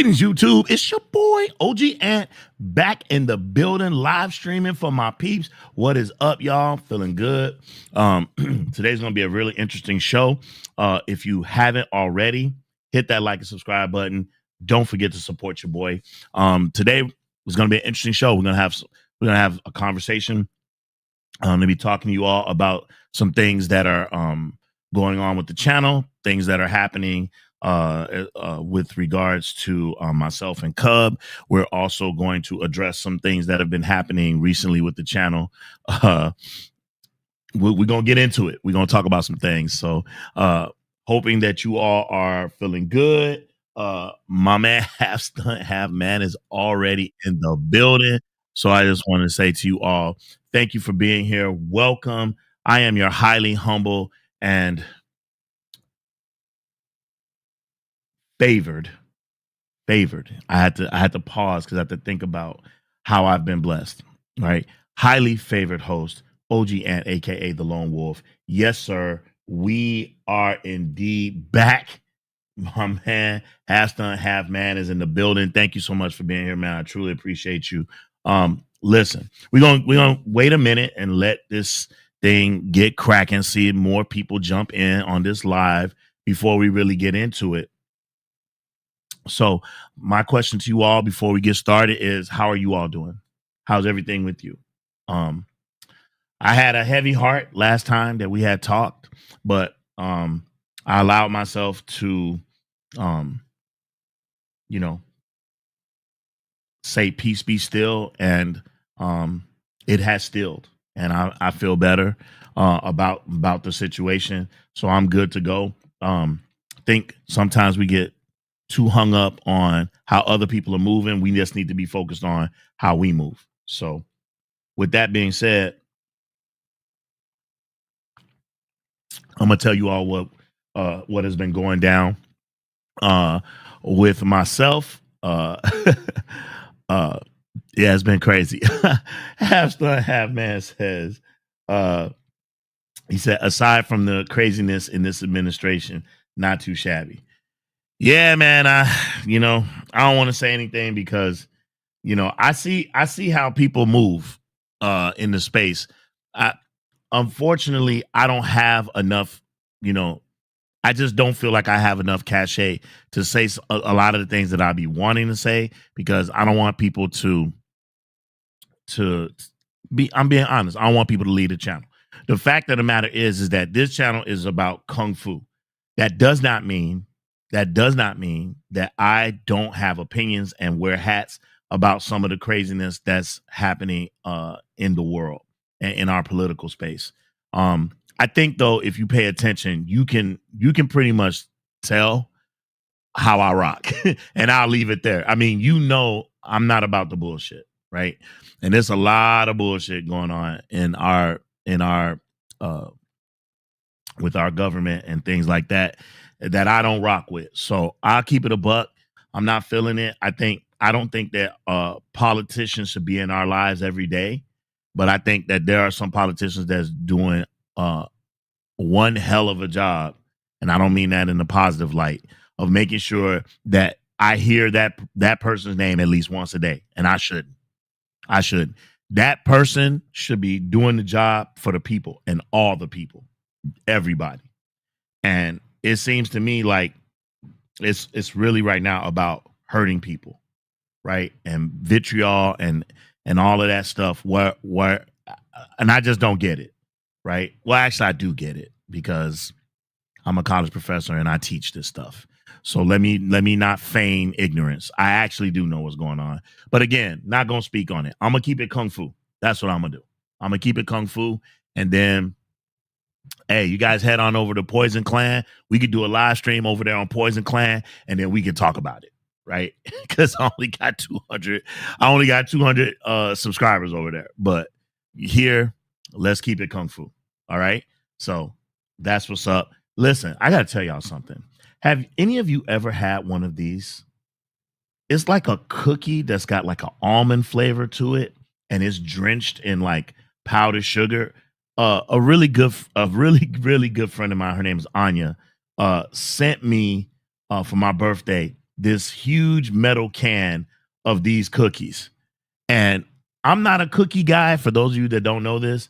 Greetings, YouTube. It's your boy, OG Ant, back in the building, live streaming for my peeps. What is up, y'all? Feeling good. Today's going to be a really interesting show. If you haven't already, hit that like and subscribe button. Don't forget to support your boy. Today is going to be an interesting show. We're going to have a conversation. I'm going to be talking to you all about some things that are going on with the channel, things that are happening with regards to myself and Cub. We're also going to address some things that have been happening recently with the channel. We're going to get into it. We're going to talk about some things. So hoping that you all are feeling good. My man, Half Stunt Half Man, is already in the building. So I just want to say to you all, thank you for being here. Welcome. I am your highly humble and favored. I had to pause because I had to think about how I've been blessed. Right, highly favored host, OG Ant, aka the Lone Wolf. Yes, sir. We are indeed back. My man, Half Stunt Half Man, is in the building. Thank you so much for being here, man. I truly appreciate you. Listen, we're gonna wait a minute and let this thing get cracking, see more people jump in on this live before we really get into it. So my question to you all before we get started is, how are you all doing? How's everything with you? I had a heavy heart last time that we had talked, but I allowed myself to say peace be still, and it has stilled, and I feel better about the situation. So I'm good to go. Think sometimes we get too hung up on how other people are moving. We just need to be focused on how we move. So with that being said, I'm gonna tell you all what has been going down with myself. Yeah, it's been crazy. Half Stunt Half Man says, he said, aside from the craziness in this administration, not too shabby. Yeah, man. I don't want to say anything because I see how people move in the space. Unfortunately, I don't have enough, I just don't feel like I have enough cachet to say a lot of the things that I'd be wanting to say, because I don't want people to be, I'm being honest, I don't want people to leave the channel. The fact of the matter is that this channel is about Kung Fu. That does not mean that I don't have opinions and wear hats about some of the craziness that's happening in the world and in our political space. I think though, if you pay attention, you can pretty much tell how I rock, and I'll leave it there. I mean, I'm not about the bullshit, right? And there's a lot of bullshit going on in our with our government and things like that I don't rock with. So I'll keep it a buck. I'm not feeling it. I don't think that politicians should be in our lives every day, but I think that there are some politicians that's doing one hell of a job, and I don't mean that in a positive light, of making sure that I hear that person's name at least once a day, and I shouldn't. That person should be doing the job for the people and all the people, everybody. And it seems to me like it's really right now about hurting people, right? And vitriol and all of that stuff. And I just don't get it, right? Well, actually, I do get it because I'm a college professor and I teach this stuff. So let me not feign ignorance. I actually do know what's going on. But again, not gonna speak on it. I'm gonna keep it Kung Fu. That's what I'm gonna do. I'm gonna keep it Kung Fu, and then, hey, you guys head on over to Poison Clan. We could do a live stream over there on Poison Clan, and then we can talk about it, right? Because I only got 200. I only got 200 subscribers over there. But here, let's keep it Kung Fu. All right. So that's what's up. Listen, I gotta tell y'all something. Have any of you ever had one of these? It's like a cookie that's got like an almond flavor to it, and it's drenched in like powdered sugar. A really good friend of mine, her name is Anya, sent me for my birthday this huge metal can of these cookies. And I'm not a cookie guy. For those of you that don't know this,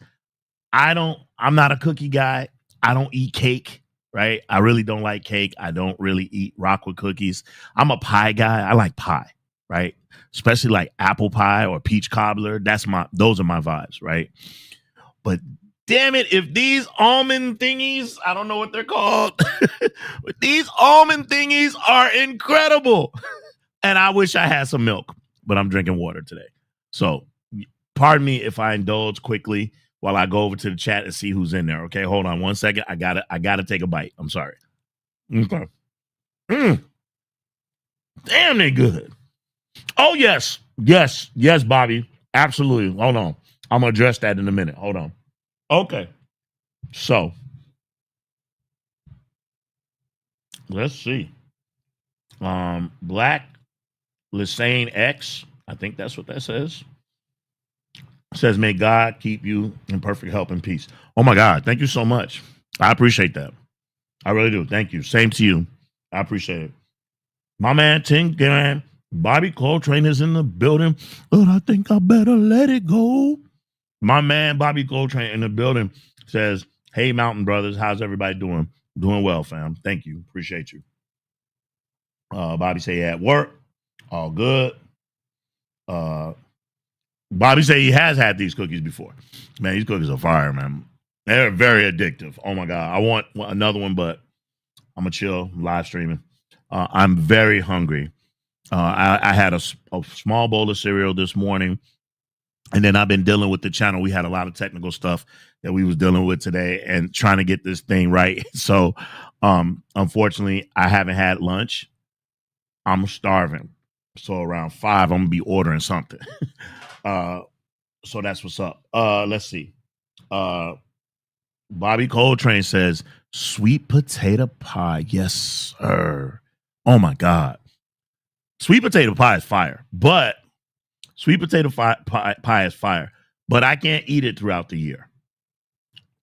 I'm not a cookie guy. I don't eat cake, right? I really don't like cake. I don't really eat rock with cookies. I'm a pie guy. I like pie, right? Especially like apple pie or peach cobbler. Those are my vibes, right? But damn it, if these almond thingies, I don't know what they're called, but these almond thingies are incredible. And I wish I had some milk, but I'm drinking water today. So pardon me if I indulge quickly while I go over to the chat and see who's in there. Okay, hold on 1 second. I gotta take a bite. I'm sorry. Okay. Damn, they good. Oh, yes, Bobby. Absolutely. Hold on. I'm gonna address that in a minute. Hold on. Okay. So let's see. Black Lisane X. I think that's what that says. Says, may God keep you in perfect health and peace. Oh my God. Thank you so much. I appreciate that. I really do. Thank you. Same to you. I appreciate it. My man, Ting Gang, Bobby Coltrane is in the building, but I think I better let it go. My man, Bobby Coltrane in the building says, hey, Mountain Brothers, how's everybody doing? Doing well, fam. Thank you. Appreciate you. Bobby say at work. All good. Bobby say he has had these cookies before. Man, these cookies are fire, man. They're very addictive. Oh my God. I want another one, but I'm going to chill, live streaming. I'm very hungry. I had a small bowl of cereal this morning, and then I've been dealing with the channel. We had a lot of technical stuff that we was dealing with today and trying to get this thing right. So, unfortunately, I haven't had lunch. I'm starving. So around 5, I'm going to be ordering something. So that's what's up. Let's see. Bobby Coltrane says, sweet potato pie. Yes, sir. Oh my God. Sweet potato pie is fire, but sweet potato pie is fire, but I can't eat it throughout the year.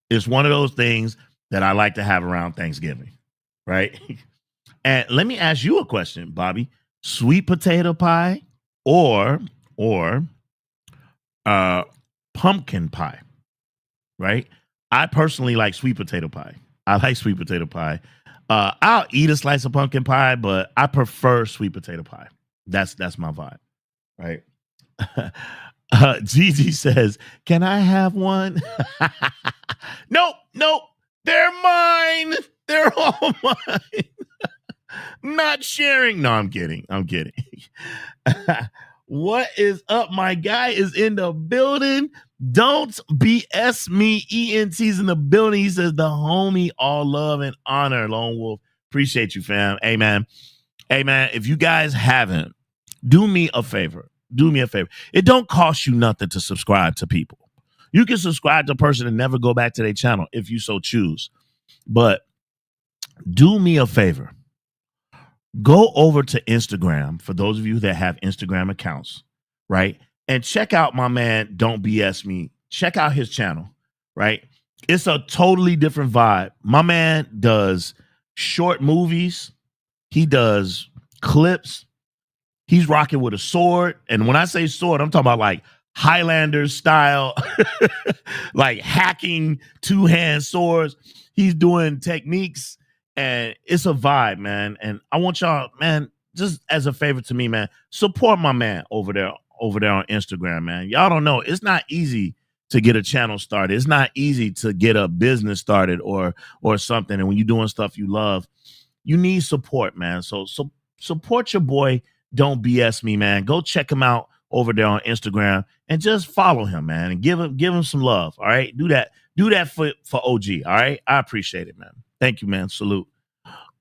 It's one of those things that I like to have around Thanksgiving, right? And let me ask you a question, Bobby. Sweet potato pie or pumpkin pie, right? I personally like sweet potato pie. I like sweet potato pie. I'll eat a slice of pumpkin pie, but I prefer sweet potato pie. That's my vibe, right? Gigi says, "Can I have one?" Nope. They're mine. They're all mine. Not sharing. No, I'm kidding. What is up? My guy is in the building. Don't BS me. ENT's in the building. He says, the homie, all love and honor. Lone Wolf. Appreciate you, fam. Hey, man. If you guys haven't, do me a favor. It don't cost you nothing to subscribe to people. You can subscribe to a person and never go back to their channel if you so choose. But do me a favor. Go over to Instagram, for those of you that have Instagram accounts, right? And check out my man, Don't BS Me. Check out his channel, right? It's a totally different vibe. My man does short movies. He does clips. He's rocking with a sword. And when I say sword, I'm talking about like Highlander style, like hacking two-hand swords. He's doing techniques. And it's a vibe, man. And I want y'all, man, just as a favor to me, man, support my man over there on Instagram, man. Y'all don't know. It's not easy to get a channel started. It's not easy to get a business started or something. And when you're doing stuff you love, you need support, man. So support your boy. Don't BS me, man. Go check him out over there on Instagram and just follow him, man, and give him some love. All right. Do that for OG. All right. I appreciate it, man. Thank you, man. Salute.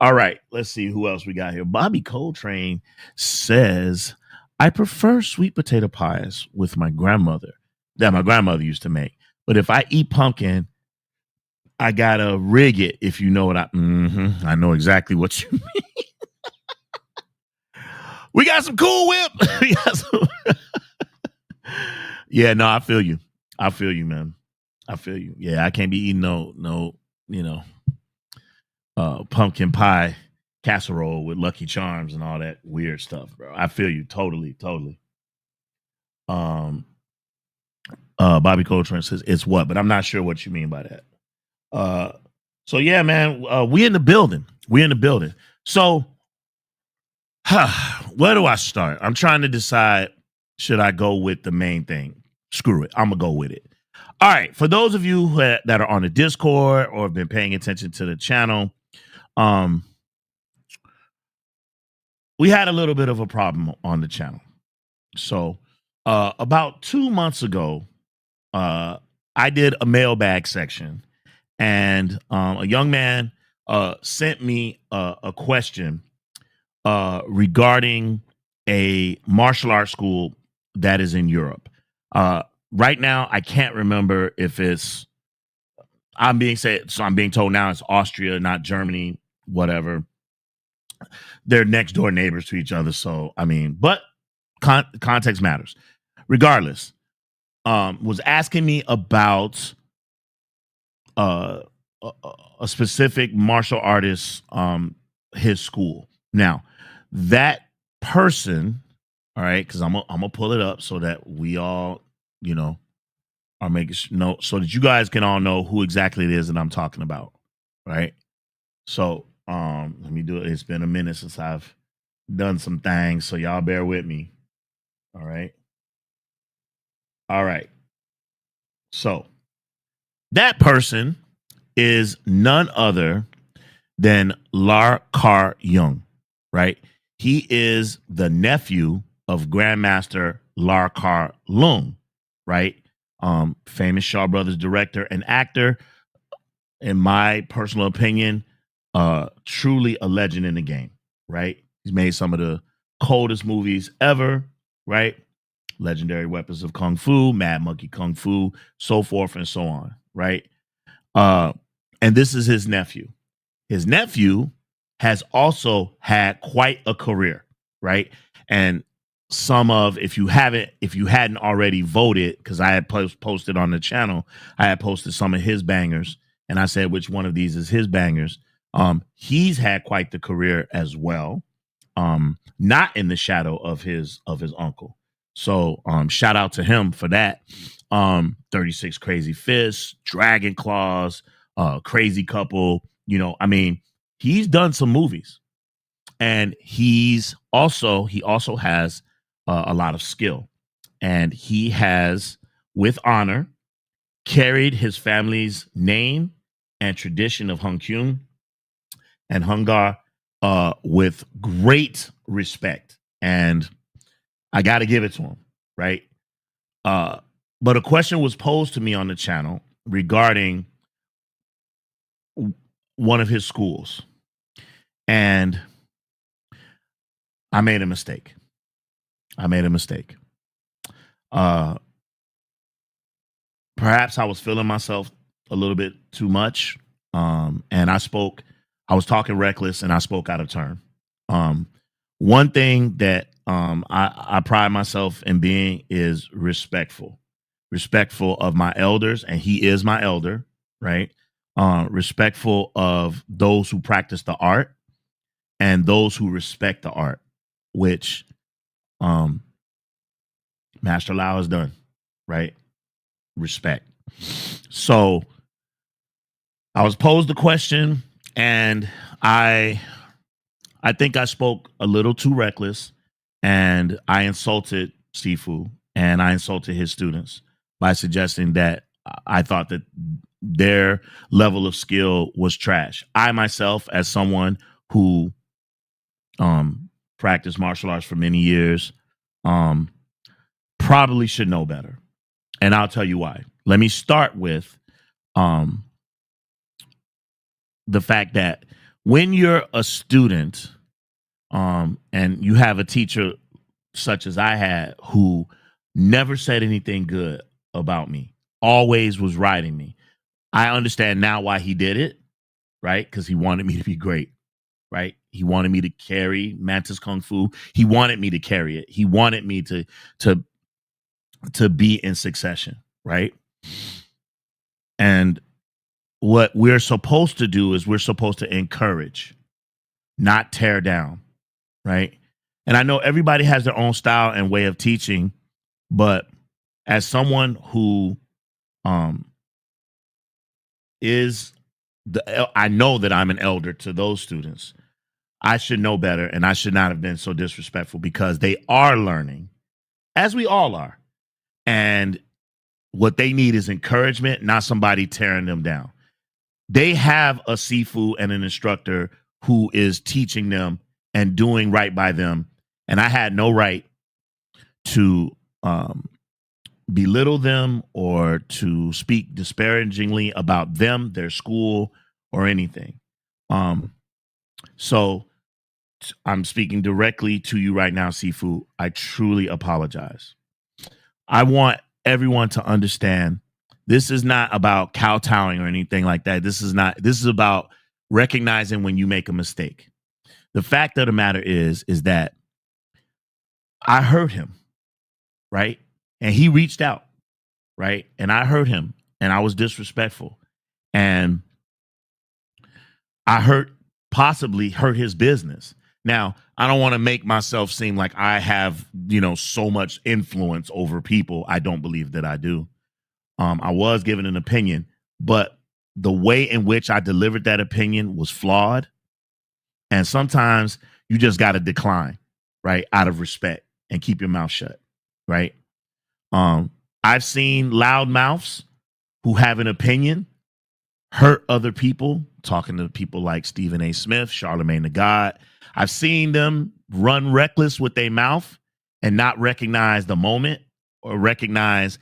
All right. Let's see who else we got here. Bobby Coltrane says, I prefer sweet potato pies with my grandmother that my grandmother used to make. But if I eat pumpkin, I gotta rig it, if you know what I know exactly what you mean. We got some Cool Whip. Yeah, no, I feel you. Man. I feel you. Yeah, I can't be eating no, pumpkin pie casserole with Lucky Charms and all that weird stuff, bro. I feel you totally, totally. Um, Bobby Coltrane says it's what, but I'm not sure what you mean by that. Uh, so yeah, man, we in the building. We in the building. So, where do I start? I'm trying to decide. Should I go with the main thing? Screw it. I'm gonna go with it. All right. For those of you that are on the Discord or have been paying attention to the channel, um, we had a little bit of a problem on the channel. So, about 2 months ago, I did a mailbag section, and a young man sent me a question regarding a martial arts school that is in Europe. Right now, I can't remember if it's. I'm being said, so I'm being told now it's Austria, not Germany. Whatever. They're next door neighbors to each other, so I mean, but context matters. Regardless, was asking me about uh, a, a specific martial artist, his school. Now, that person, all right, because I'm gonna pull it up so that we all, you know, are making note so that you guys can all know who exactly it is that I'm talking about, right? So, let me do it. It's been a minute since I've done some things, so y'all bear with me. All right. All right. So, that person is none other than Lar Kar Jung, right? He is the nephew of Grandmaster Lar Kar Lung, right? Famous Shaw Brothers director and actor. In my personal opinion, truly a legend in the game, right? He's made some of the coldest movies ever, right? Legendary Weapons of Kung Fu, Mad Monkey Kung Fu, so forth and so on, right? Uh, and this is his nephew. His nephew has also had quite a career, right? And some of, if you hadn't already voted, because I had posted on the channel, I had posted some of his bangers, and I said which one of these is his bangers. He's had quite the career as well, not in the shadow of his uncle. So shout out to him for that. 36 Crazy Fists, Dragon Claws, Crazy Couple. You know, I mean, he's done some movies, and he also has a lot of skill, and he has, with honor, carried his family's name and tradition of Hung Kyun and Hungar with great respect, and I got to give it to him, right? Uh, but a question was posed to me on the channel regarding one of his schools, and I made a mistake. I made a mistake. Uh, Perhaps I was feeling myself a little bit too much, and I was talking reckless, and I spoke out of turn. Um, One thing that I pride myself in being is respectful of my elders, and he is my elder, right? Respectful of those who practice the art and those who respect the art, which um, Master Lau has done, right? Respect. So I was posed the question, and I think I spoke a little too reckless, and I insulted Sifu, and I insulted his students by suggesting that I thought that their level of skill was trash. I myself, as someone who practiced martial arts for many years, um, probably should know better. And I'll tell you why. Let me start with um, the fact that when you're a student, and you have a teacher such as I had who never said anything good about me, always was riding me. I understand now why he did it, right? Because he wanted me to be great, right? He wanted me to carry Mantis Kung Fu. He wanted me to carry it. He wanted me to to be in succession, right? And what we're supposed to do is we're supposed to encourage, not tear down, right? And I know everybody has their own style and way of teaching, but as someone who um is I know that I'm an elder to those students. I should know better and I should not have been so disrespectful because they are learning, as we all are. And what they need is encouragement, not somebody tearing them down. They have a Sifu and an instructor who is teaching them and doing right by them. And I had no right to belittle them or to speak disparagingly about them, their school, or anything. So I'm speaking directly to you right now, Sifu. I truly apologize. I want everyone to understand this is not about kowtowing or anything like that. This is about recognizing when you make a mistake. The fact of the matter is that I hurt him, right? And he reached out, right? And I hurt him and I was disrespectful. And I possibly hurt his business. Now, I don't want to make myself seem like I have, so much influence over people. I don't believe that I do. I was given an opinion, but the way in which I delivered that opinion was flawed. And sometimes you just got to decline, right? Out of respect and keep your mouth shut, right? I've seen loudmouths who have an opinion hurt other people, talking to people like Stephen A. Smith, Charlemagne the God. I've seen them run reckless with their mouth and not recognize the moment or recognize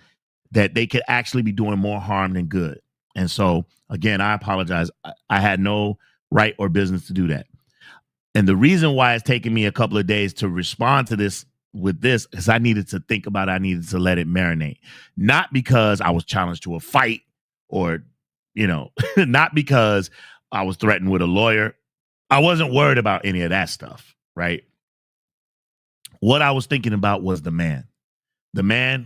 that they could actually be doing more harm than good. And so, again, I apologize. I had no right or business to do that. And the reason why it's taken me a couple of days to respond to this with this is I needed to think about it. I needed to let it marinate. Not because I was challenged to a fight or, not because I was threatened with a lawyer. I wasn't worried about any of that stuff, right? What I was thinking about was the man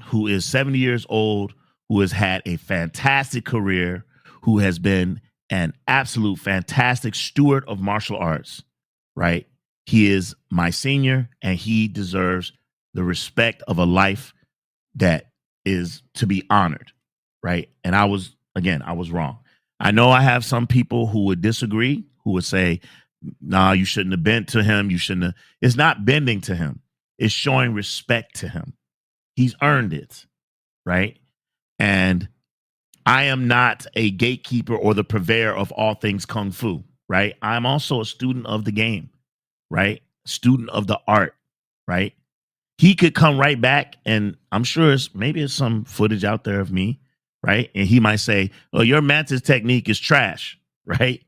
who is 70 years old, who has had a fantastic career, who has been an absolute fantastic steward of martial arts, right? He is my senior and he deserves the respect of a life that is to be honored, right? And I was wrong. I know I have some people who would disagree, who would say, nah, you shouldn't have bent to him. You shouldn't have. It's not bending to him. It's showing respect to him. He's earned it, right? And I am not a gatekeeper or the purveyor of all things Kung Fu, right? I'm also a student of the game, right? Student of the art, right? He could come right back and I'm sure maybe it's some footage out there of me, right? And he might say, oh, your mantis technique is trash, right?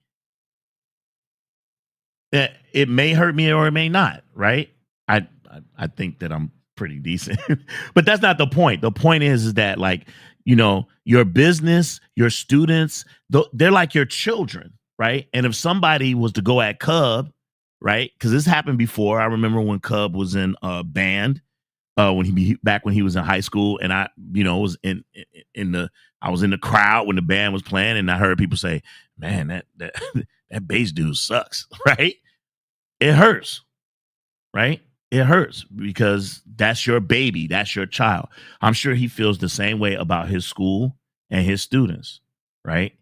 It may hurt me or it may not, right? I think that I'm pretty decent, but that's not the point. The point is that your business, your students, they're like your children, right? And if somebody was to go at Cub, right? Because this happened before. I remember when Cub was in a band, when he was in high school, and I, was I was in the crowd when the band was playing, and I heard people say, "Man, that that bass dude sucks," right? It hurts, right? It hurts because that's your baby, that's your child. I'm sure he feels the same way about his school and his students, right?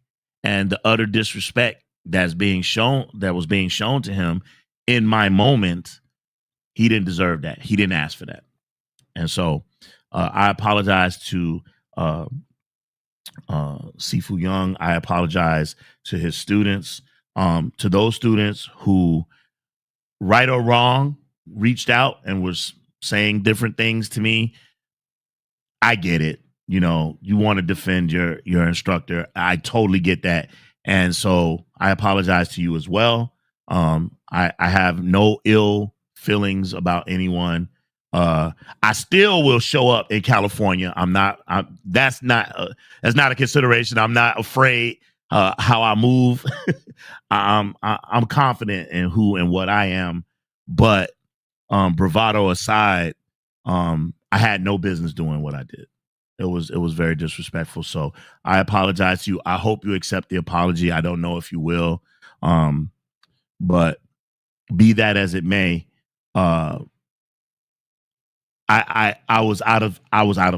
And the utter disrespect that was being shown to him in my moment, he didn't deserve that. He didn't ask for that. And so I apologize to Sifu Young. I apologize to his students, to those students who, right or wrong, reached out and was saying different things to me. I get it. You want to defend your instructor. I totally get that. And so I apologize to you as well. I have no ill feelings about anyone. I still will show up in California. That's not a consideration. I'm not afraid how I move. I'm confident in who and what I am, but bravado aside, I had no business doing what I did. It was very disrespectful. So I apologize to you. I hope you accept the apology. I don't know if you will, but be that as it may, uh, I was out of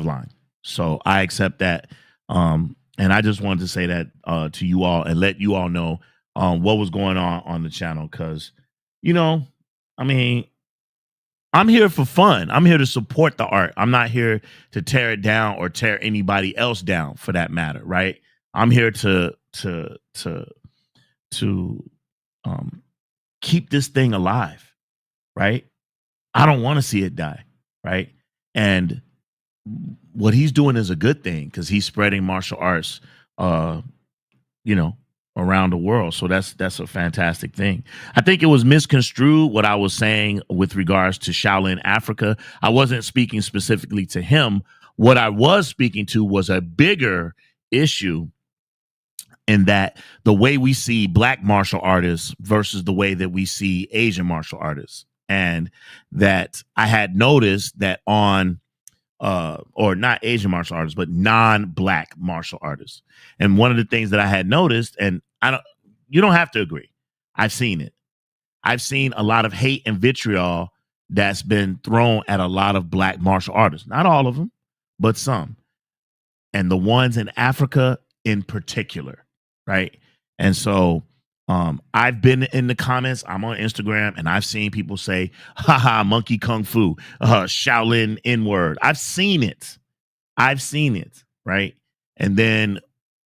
line. So I accept that. And I just wanted to say that to you all and let you all know what was going on the channel because, you know, I mean, I'm here for fun. I'm here to support the art. I'm not here to tear it down or tear anybody else down for that matter, right? I'm here to um, keep this thing alive, right? I don't want to see it die, right? And what he's doing is a good thing because he's spreading martial arts, uh, you know, around the world. So that's a fantastic thing. I think it was misconstrued what I was saying with regards to Shaolin Africa. I wasn't speaking specifically to him. What I was speaking to was a bigger issue in that the way we see black martial artists versus the way that we see Asian martial artists. And that I had noticed that on or not Asian martial artists, but non-black martial artists. And one of the things that I had noticed, and you don't have to agree. I've seen it. I've seen a lot of hate and vitriol that's been thrown at a lot of black martial artists. Not all of them, but some. And the ones in Africa in particular, right? And so I've been in the comments. I'm on Instagram and I've seen people say, haha, monkey kung fu, Shaolin N-word. I've seen it. Right? And then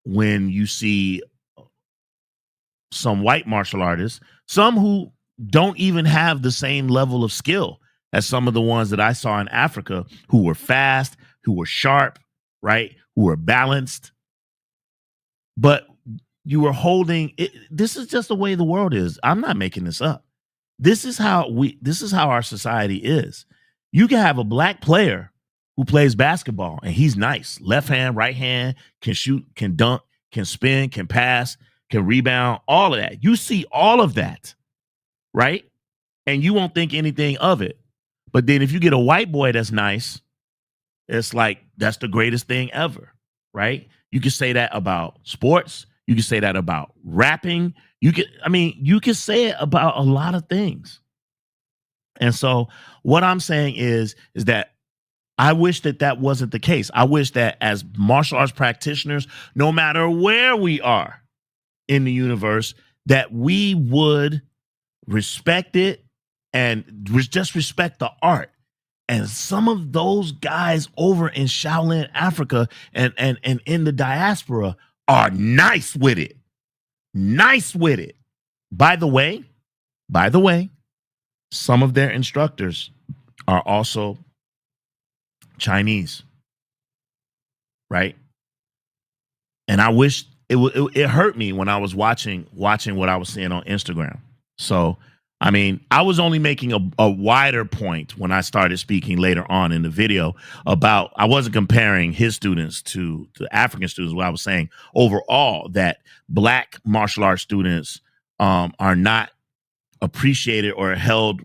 when you see some white martial artists, some who don't even have the same level of skill as some of the ones that I saw in Africa, who were fast, who were sharp, right? Who were balanced. But you were holding it. This is just the way the world is. I'm not making this up. This is how our society is. You can have a black player who plays basketball and he's nice. Left hand, right hand, can shoot, can dunk, can spin, can pass, can rebound, all of that. You see all of that, right? And you won't think anything of it. But then if you get a white boy that's nice, it's like that's the greatest thing ever, right? You can say that about sports. You can say that about rapping. You can say it about a lot of things. And so what I'm saying is that I wish that wasn't the case. I wish that as martial arts practitioners, no matter where we are in the universe, that we would respect it and just respect the art. And some of those guys over in Shaolin Africa and in the diaspora are nice with it. Nice with it. By the way, some of their instructors are also Chinese, right? And I wish it hurt me when I was watching what I was seeing on Instagram. So, I mean, I was only making a wider point when I started speaking later on in the video about, I wasn't comparing his students to African students. What I was saying overall that black martial arts students are not appreciated or held,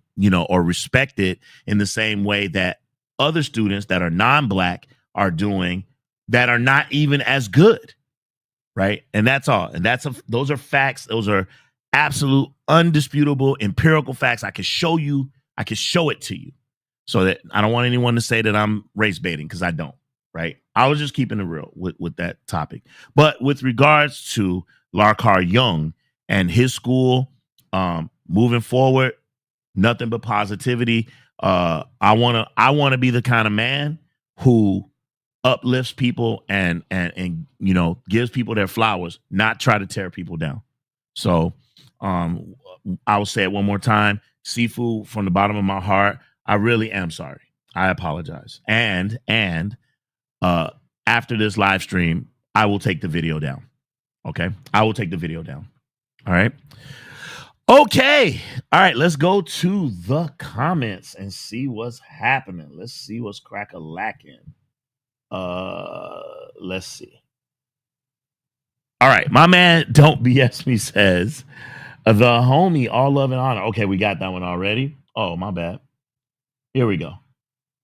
or respected in the same way that other students that are non-black are doing that are not even as good. Right. And that's all. And those are facts. Those are absolute, undisputable, empirical facts. I can show you. I can show it to you. So that I don't want anyone to say that I'm race baiting because I don't. Right. I was just keeping it real with that topic. But with regards to Larkar Young and his school, moving forward, nothing but positivity. I want to be the kind of man who uplifts people and gives people their flowers, not try to tear people down. So I will say it one more time. Sifu, from the bottom of my heart, I really am sorry. I apologize. And after this live stream, I will take the video down. Okay? I will take the video down. All right? Okay. All right. Let's go to the comments and see what's happening. Let's see what's crack-a-lacking. Let's see. All right. My man, Don't BS Me says, the homie, all love and honor. Okay. We got that one already. Oh, my bad. Here we go.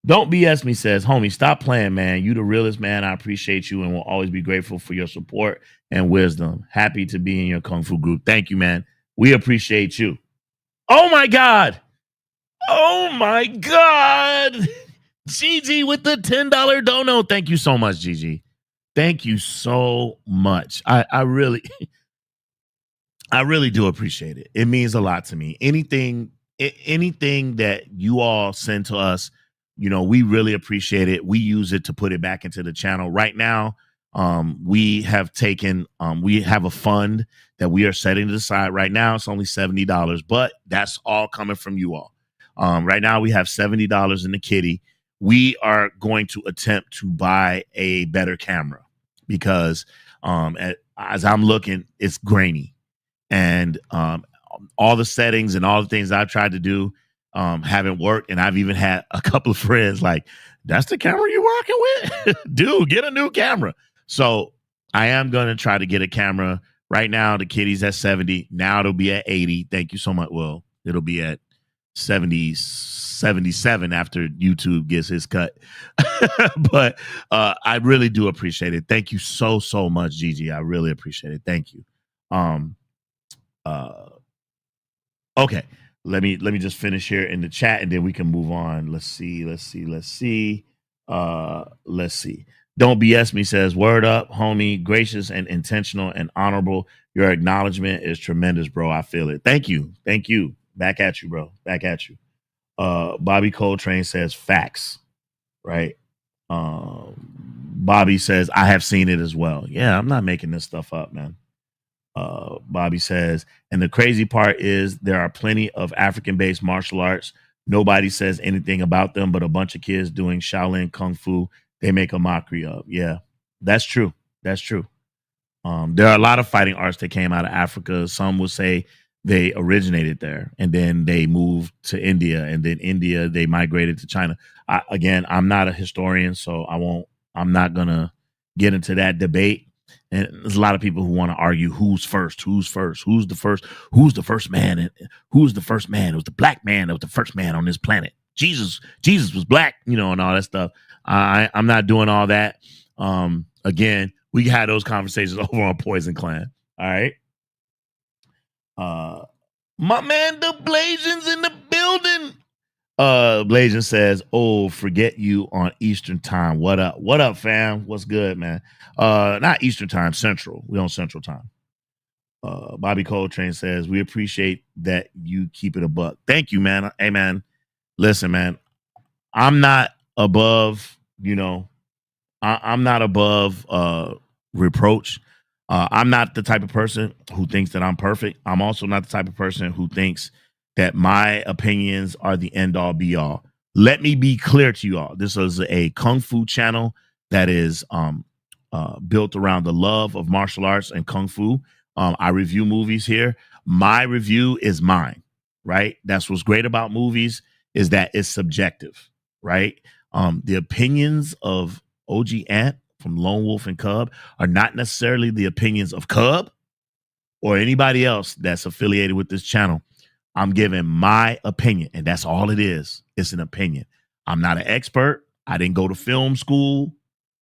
Don't BS Me says, homie, stop playing, man. You the realest, man. I appreciate you and will always be grateful for your support and wisdom. Happy to be in your Kung Fu group. Thank you, man. We appreciate you. Oh my God. Oh my God. Gigi with the $10 dono. Thank you so much, Gigi. Thank you so much. I really I really do appreciate it. It means a lot to me. Anything that you all send to us, we really appreciate it. We use it to put it back into the channel. Right now, we have a fund that we are setting to the side. Right now, it's only $70, but that's all coming from you all. Right now, we have $70 in the kitty. We are going to attempt to buy a better camera because as I'm looking, it's grainy and all the settings and all the things I've tried to do haven't worked. And I've even had a couple of friends like, that's the camera you're working with? Dude, get a new camera. So I am going to try to get a camera. Right now, the kitty's at 70. Now it'll be at 80. Thank you so much. Well, it'll be at 77 after YouTube gets his cut. But I really do appreciate it. Thank you so much, Gigi. I really appreciate it. Thank you. Okay, let me just finish here in the chat and then we can move on. Let's see. Don't BS me says, word up, homie, gracious and intentional and honorable. Your acknowledgement is tremendous, bro. I feel it. Thank you. Back at you, bro. Back at you. Bobby Coltrane says facts, right? Bobby says, I have seen it as well. Yeah, I'm not making this stuff up, man. Bobby says, and the crazy part is there are plenty of African-based martial arts. Nobody says anything about them, but a bunch of kids doing Shaolin Kung Fu, they make a mockery of. Yeah, that's true. There are a lot of fighting arts that came out of Africa. Some would say they originated there and then they moved to India, and then India, they migrated to China. I'm not a historian, so I'm not going to get into that debate. And there's a lot of people who want to argue who's the first man, and who's the first man. It was the black man that was the first man on this planet. Jesus was black, and all that stuff. I'm not doing all that. Again, we had those conversations over on Poison Clan. All right. My man, the Blasians in the building. Blasian says, oh, forget you on Eastern time. What up, fam? What's good, man? Not Eastern time, Central. We on Central time. Bobby Coltrane says, we appreciate that you keep it a buck. Thank you, man. Hey, man, listen, man, I'm not above, I'm not above reproach. I'm not the type of person who thinks that I'm perfect. I'm also not the type of person who thinks that my opinions are the end all be all. Let me be clear to you all. This is a Kung Fu channel that is built around the love of martial arts and Kung Fu. I review movies here. My review is mine, right? That's what's great about movies, is that it's subjective, right? The opinions of OG Ant from Lone Wolf and Cub are not necessarily the opinions of Cub or anybody else that's affiliated with this channel. I'm giving my opinion, and that's all it is. It's an opinion. I'm not an expert. I didn't go to film school,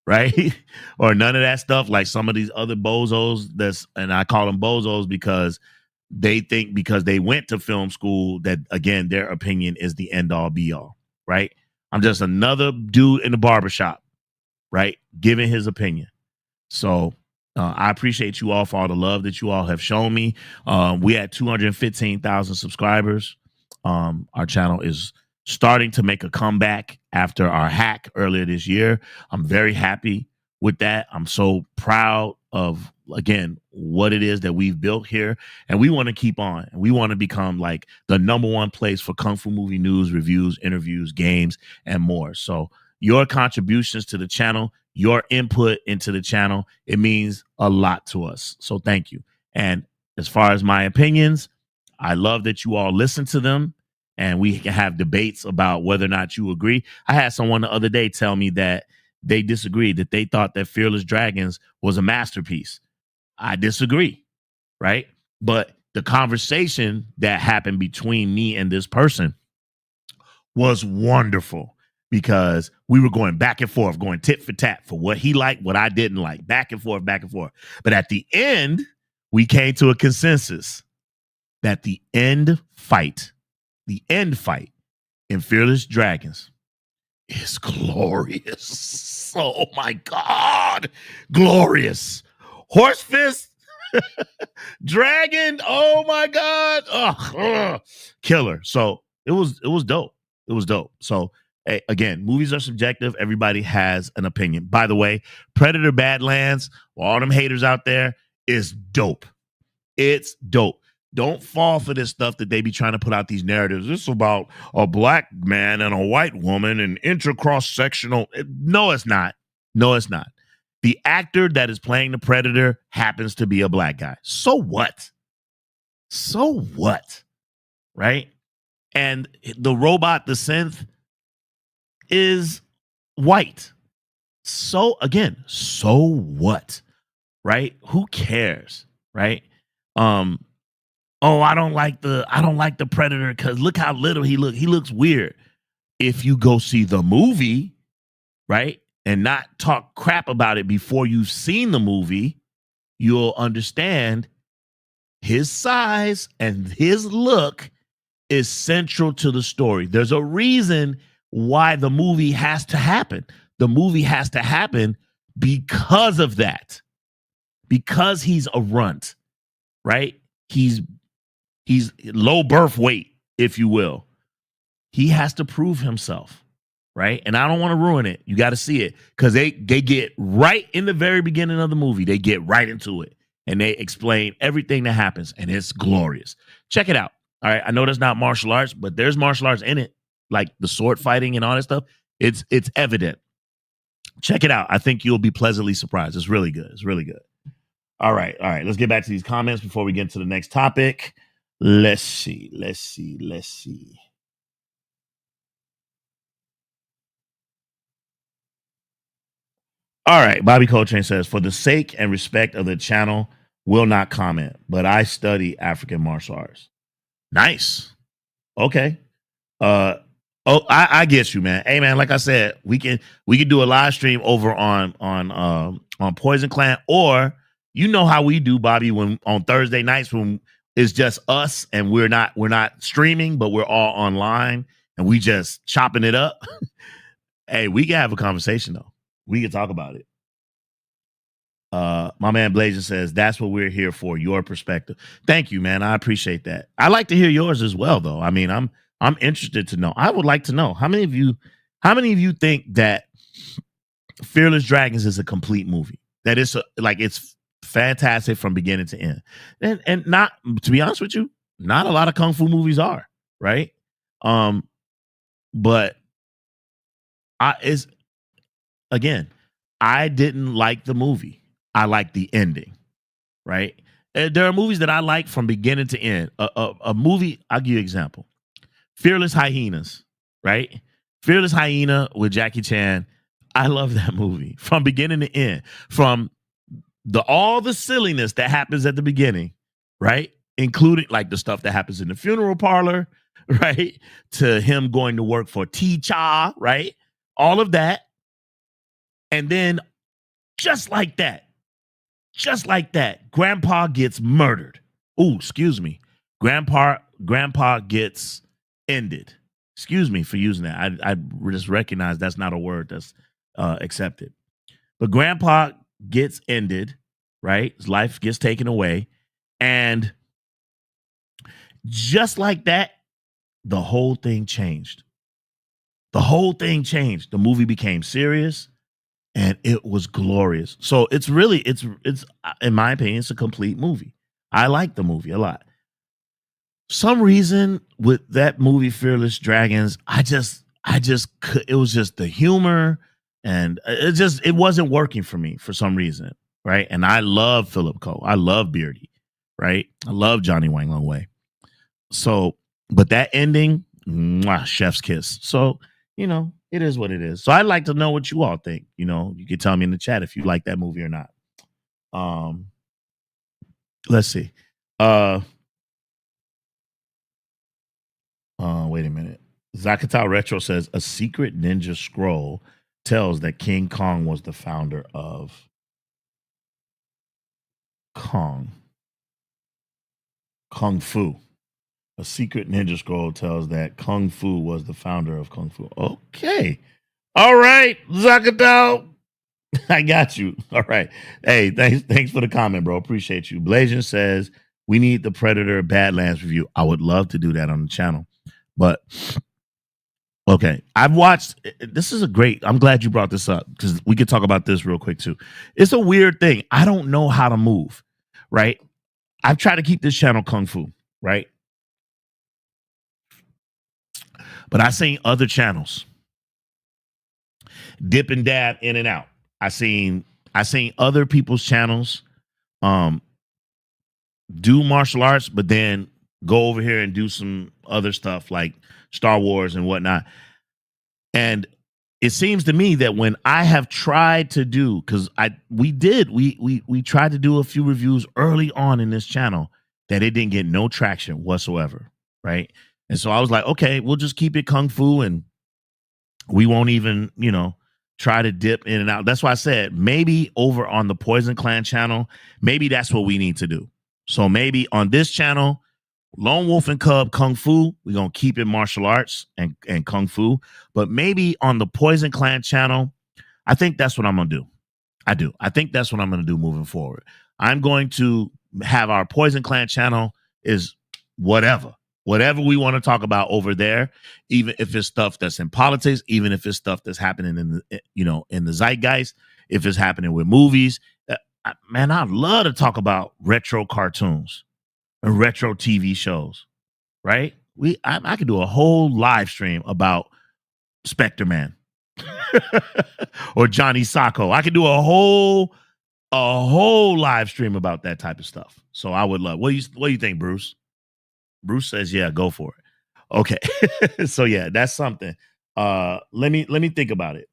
right? Or none of that stuff like some of these other bozos. And I call them bozos because they think because they went to film school that, again, their opinion is the end all be all, right? I'm just another dude in the barbershop, right? Giving his opinion. So I appreciate you all for all the love that you all have shown me. We had 215,000 subscribers. Our channel is starting to make a comeback after our hack earlier this year. I'm very happy with that. I'm so proud of, again, what it is that we've built here. And we want to keep on. And we want to become like the #1 place for Kung Fu movie news, reviews, interviews, games, and more. So your contributions to the channel, your input into the channel, it means a lot to us. So thank you. And as far as my opinions, I love that you all listen to them and we can have debates about whether or not you agree. I had someone the other day tell me that they disagreed, that they thought that Fearless Dragons was a masterpiece. I disagree, right? But the conversation that happened between me and this person was wonderful, because we were going back and forth, going tit for tat for what he liked, what I didn't like, back and forth. But at the end, we came to a consensus that the end fight the end fight in Fearless Dragons is glorious. Oh my God. Glorious. Horse fist, dragon. Oh my God. Ugh. Killer. So it was dope. It was dope. So hey, again, movies are subjective. Everybody has an opinion. By the way, Predator Badlands, all them haters out there, is dope. It's dope. Don't fall for this stuff that they be trying to put out these narratives. This is about a black man and a white woman and intercross sectional. No, it's not. No, it's not. The actor that is playing the Predator happens to be a black guy. So what? So what? Right? And the robot, the synth, is white. So again, so what? Right? Who cares? Right? Um, oh, I don't like the Predator because look how little he look. He looks weird. If you go see the movie, right, and not talk crap about it before you've seen the movie, you'll understand his size and his look is central to the story. There's a reason why the movie has to happen. The movie has to happen because of that. Because he's a runt, right? He's low birth weight, if you will. He has to prove himself, right? And I don't want to ruin it. You got to see it because they get right in the very beginning of the movie. They get right into it and they explain everything that happens, and it's glorious. Check it out. All right, I know there's not martial arts, but there's martial arts in it, like the sword fighting and all that stuff. It's evident. Check it out. I think you'll be pleasantly surprised. It's really good. It's really good. All right. Let's get back to these comments before we get to the next topic. Let's see. All right. Bobby Coltrane says, for the sake and respect of the channel, will not comment, but I study African martial arts. Nice. Okay. Uh I get you, man. Hey man, like I said, we can do a live stream over on Poison Clan, or you know how we do, Bobby, when on Thursday nights when it's just us and we're not streaming, but we're all online and we just chopping it up. Hey, we can have a conversation though. We can talk about it. My man Blazing says that's what we're here for, your perspective. Thank you, man. I appreciate that. I like to hear yours as well, though. I mean, I'm interested to know. I would like to know how many of you think that Fearless Dragons is a complete movie. That it's fantastic from beginning to end. And not, to be honest with you, not a lot of kung fu movies are, right? Um, but I is again, I didn't like the movie. I like the ending, right? There are movies that I like from beginning to end. A movie, I'll give you an example. Fearless Hyenas, right? Fearless Hyena with Jackie Chan. I love that movie from beginning to end. From all the silliness that happens at the beginning, right? Including like the stuff that happens in the funeral parlor, right? To him going to work for T-Cha, right? All of that. And then just like that, Grandpa gets murdered. Oh, excuse me. Grandpa gets ended. Excuse me for using that. I just recognize that's not a word that's accepted. But Grandpa gets ended, right? His life gets taken away. And just like that, the whole thing changed. The whole thing changed. The movie became serious and it was glorious. So it's in my opinion, it's a complete movie. I like the movie a lot. Some reason with that movie Fearless Dragons, it was just the humor and it wasn't working for me for some reason, right? And I love Philip Cole. I love Beardy, right? I love Johnny Wang Long Wei. So, but that ending, chef's kiss. So, it is what it is. So I'd like to know what you all think. You can tell me in the chat if you like that movie or not. Um, let's see. Wait a minute. Zakata Retro says a secret ninja scroll tells that King Kong was the founder of Kung Fu. A secret ninja scroll tells that Kung Fu was the founder of Kung Fu. Okay. All right, Zakadao. I got you. All right. Hey, thanks for the comment, bro. Appreciate you. Blasian says we need the Predator Badlands review. I would love to do that on the channel. But okay, I've watched. This is a great. I'm glad you brought this up because we could talk about this real quick too. It's a weird thing. I don't know how to move, right? I've tried to keep this channel Kung Fu, right? But I seen other channels dip and dab in and out. I seen other people's channels um do martial arts, but then go over here and do some other stuff like Star Wars and whatnot. And it seems to me that when I have tried to do, because we tried to do a few reviews early on in this channel, that it didn't get no traction whatsoever, right? And so I was like, okay, we'll just keep it Kung Fu and we won't even, try to dip in and out. That's why I said maybe over on the Poison Clan channel, maybe that's what we need to do. So maybe on this channel, Lone Wolf and Cub Kung Fu, we're going to keep it martial arts and Kung Fu. But maybe on the Poison Clan channel, I think that's what I'm going to do. I think that's what I'm going to do moving forward. I'm going to have our Poison Clan channel is whatever we want to talk about over there, even if it's stuff that's in politics, even if it's stuff that's happening in the, in the zeitgeist, if it's happening with movies. Man, I'd love to talk about retro cartoons and retro TV shows, right? I could do a whole live stream about Spectre Man or Johnny Sacco. I could do a whole live stream about that type of stuff. So I would love. What do you think, Bruce? Bruce says, yeah, go for it. Okay. So yeah, that's something. Let me think about it.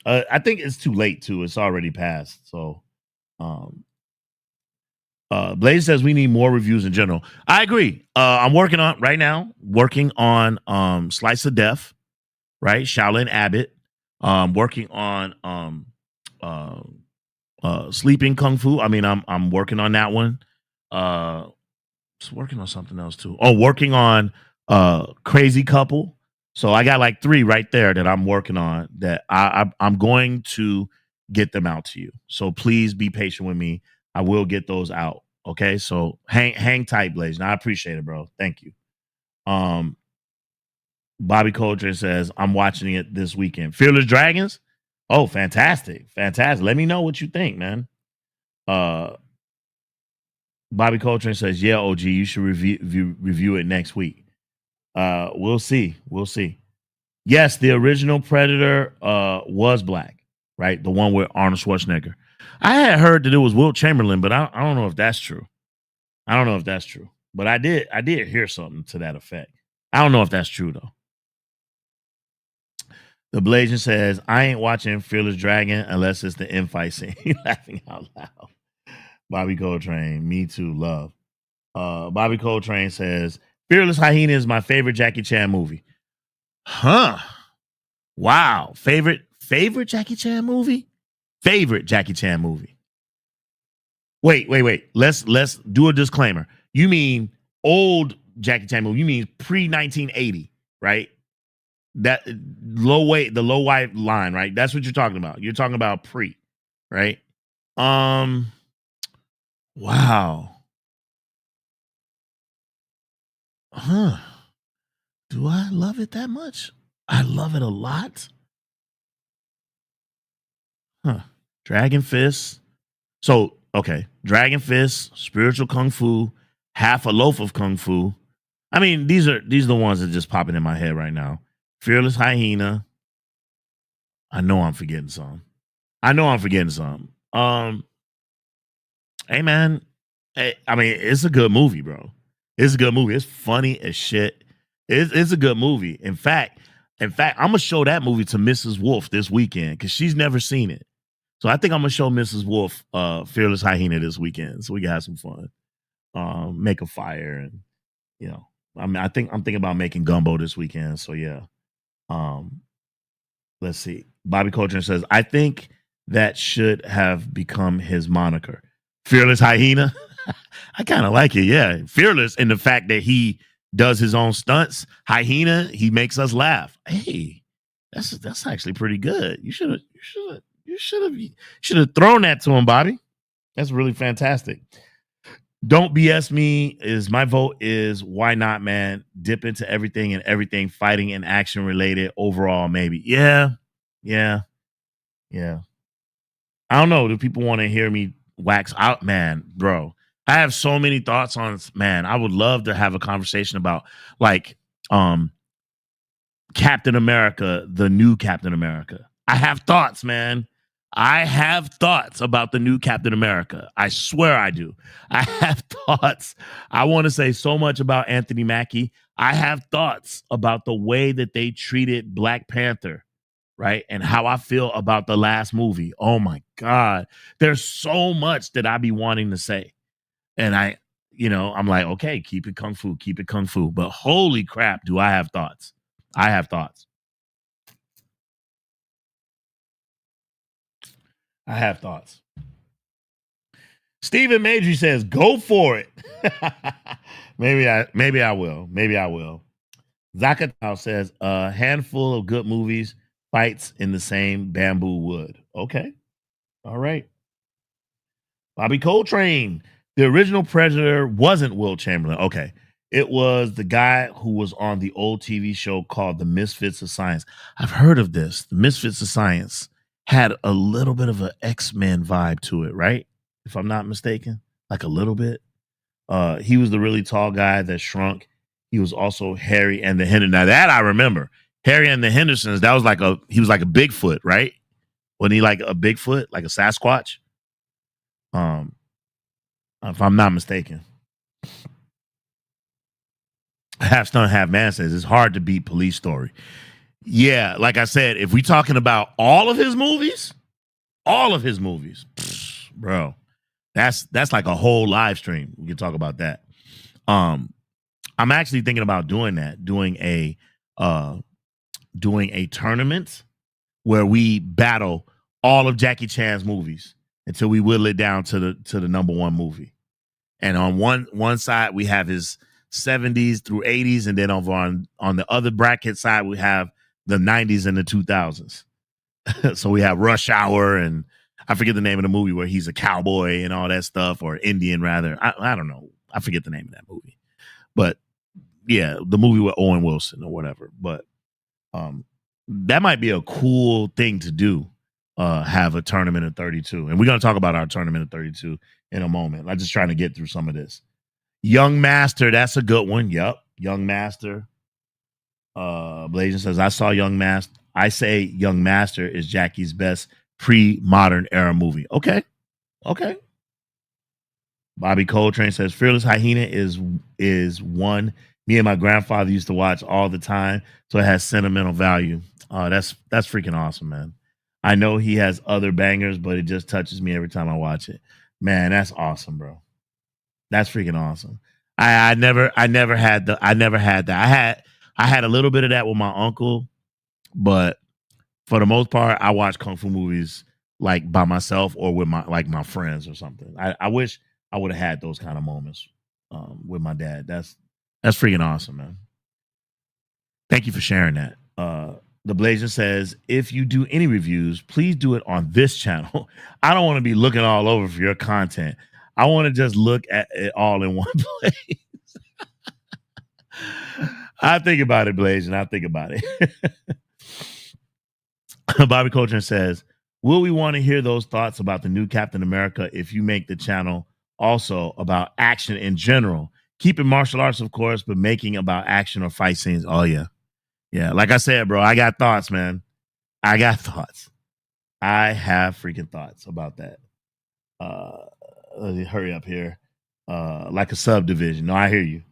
I think it's too late too. It's already passed. So Blaze says we need more reviews in general. I agree. I'm working on Slice of Death, right? Shaolin Abbott. Working on Sleeping Kung Fu. I mean, I'm working on that one. Working on something else too. Oh, working on Crazy Couple. So I got like 3 right there that I'm working on that I'm going to get them out to you. So please be patient with me. I will get those out. Okay. So hang tight, Blaze. Now I appreciate it, bro. Thank you. Bobby Coltrane says, I'm watching it this weekend. Fearless Dragons. Oh, fantastic. Let me know what you think, man. Bobby Coltrane says, yeah, OG, you should review it next week. We'll see. Yes, the original Predator was black, right? The one with Arnold Schwarzenegger. I had heard that it was Wilt Chamberlain, but I don't know if that's true. But I did hear something to that effect. I don't know if that's true, though. The Blasian says, I ain't watching Fearless Dragon unless it's the infight scene. Laughing out loud. Bobby Coltrane, me too, love. Bobby Coltrane says, Fearless Hyena is my favorite Jackie Chan movie. Huh. Wow. Favorite Jackie Chan movie? Favorite Jackie Chan movie. Wait. Let's do a disclaimer. You mean old Jackie Chan movie. You mean pre-1980, right? That the low white line, right? That's what you're talking about. You're talking about pre, right? Wow. Huh. Do I love it that much? I love it a lot. Huh. Dragon Fist. So, okay. Dragon Fist, Spiritual Kung Fu, Half a Loaf of Kung Fu. I mean, these are the ones that are just popping in my head right now. Fearless Hyena. I know I'm forgetting some. Hey man. Hey, I mean, it's a good movie, bro. It's a good movie. It's funny as shit. It's a good movie. In fact, I'm gonna show that movie to Mrs. Wolf this weekend because she's never seen it. So I think I'm gonna show Mrs. Wolf Fearless Hyena this weekend, so we can have some fun. Make a fire, and I mean, I'm thinking about making gumbo this weekend. So yeah. Let's see. Bobby Coltrane says, I think that should have become his moniker. Fearless Hyena. I kind of like it. Yeah, fearless in the fact that he does his own stunts. Hyena, he makes us laugh. Hey, that's actually pretty good. You should have thrown that to him, Bobby. That's really fantastic. Don't BS me. Is my vote is why not, man? Dip into everything and everything, fighting and action related. Overall, maybe. Yeah, yeah, yeah. I don't know. Do people want to hear me wax out, man, bro? I have so many thoughts on, man. I would love to have a conversation about like um Captain America, the new Captain America. I have thoughts, man. I have thoughts about the new Captain America. I swear I do. I have thoughts. I want to say so much about Anthony Mackie. I have thoughts about the way that they treated Black Panther, right? And how I feel about the last movie. Oh my God. There's so much that I be wanting to say. And I'm like, okay, keep it kung fu, keep it kung fu. But holy crap, do I have thoughts? I have thoughts. I have thoughts. Stephen Major says, go for it. maybe I will. Maybe I will. Zakatao says, a handful of good movies, fights in the same bamboo wood. Okay. All right. Bobby Coltrane. The original Predator wasn't Will Chamberlain. Okay. It was the guy who was on the old TV show called The Misfits of Science. I've heard of this. The Misfits of Science had a little bit of an X-Men vibe to it, right? If I'm not mistaken, like a little bit. He was the really tall guy that shrunk. He was also Harry and the Hendersons. Now that I remember. Harry and the Hendersons, he was like a Bigfoot, right? Wasn't he like a Bigfoot, like a Sasquatch? Um, if I'm not mistaken. Half Stunt, Half Man says it's hard to beat Police Story. Yeah, like I said, if we talking about all of his movies, bro, that's like a whole live stream. We can talk about that. I'm actually thinking about doing that, doing a tournament where we battle all of Jackie Chan's movies until we whittle it down to the number one movie. And on one side we have his 70s through 80s, and then over on the other bracket side we have the 90s and the 2000s. So we have Rush Hour, and I forget the name of the movie where he's a cowboy and all that stuff, or Indian rather. I don't know. I forget the name of that movie. But yeah, the movie with Owen Wilson or whatever. But that might be a cool thing to do. Have a tournament of 32. And we're going to talk about our tournament of 32 in a moment. I'm just trying to get through some of this. Young Master, that's a good one. Yep. Young Master. Blazing says, I saw Young Master. I say Young Master is Jackie's best pre-modern era movie. Okay. Bobby Coltrane says, Fearless Hyena is one me and my grandfather used to watch all the time, so it has sentimental value. That's freaking awesome, man. I know he has other bangers, but it just touches me every time I watch it. Man, that's awesome, bro. That's freaking awesome. I never had that. I had a little bit of that with my uncle, but for the most part, I watch kung fu movies like by myself or with my friends or something. I wish I would have had those kind of moments with my dad. That's freaking awesome, man. Thank you for sharing that. The Blazer says, if you do any reviews, please do it on this channel. I don't want to be looking all over for your content. I want to just look at it all in one place. I think about it, Blaze, and I think about it. Bobby Coltrane says, will we want to hear those thoughts about the new Captain America if you make the channel also about action in general? Keeping martial arts, of course, but making about action or fight scenes. Oh, yeah. Yeah, like I said, bro, I got thoughts, man. I got thoughts. I have freaking thoughts about that. Let me hurry up here. Like a subdivision. No, I hear you.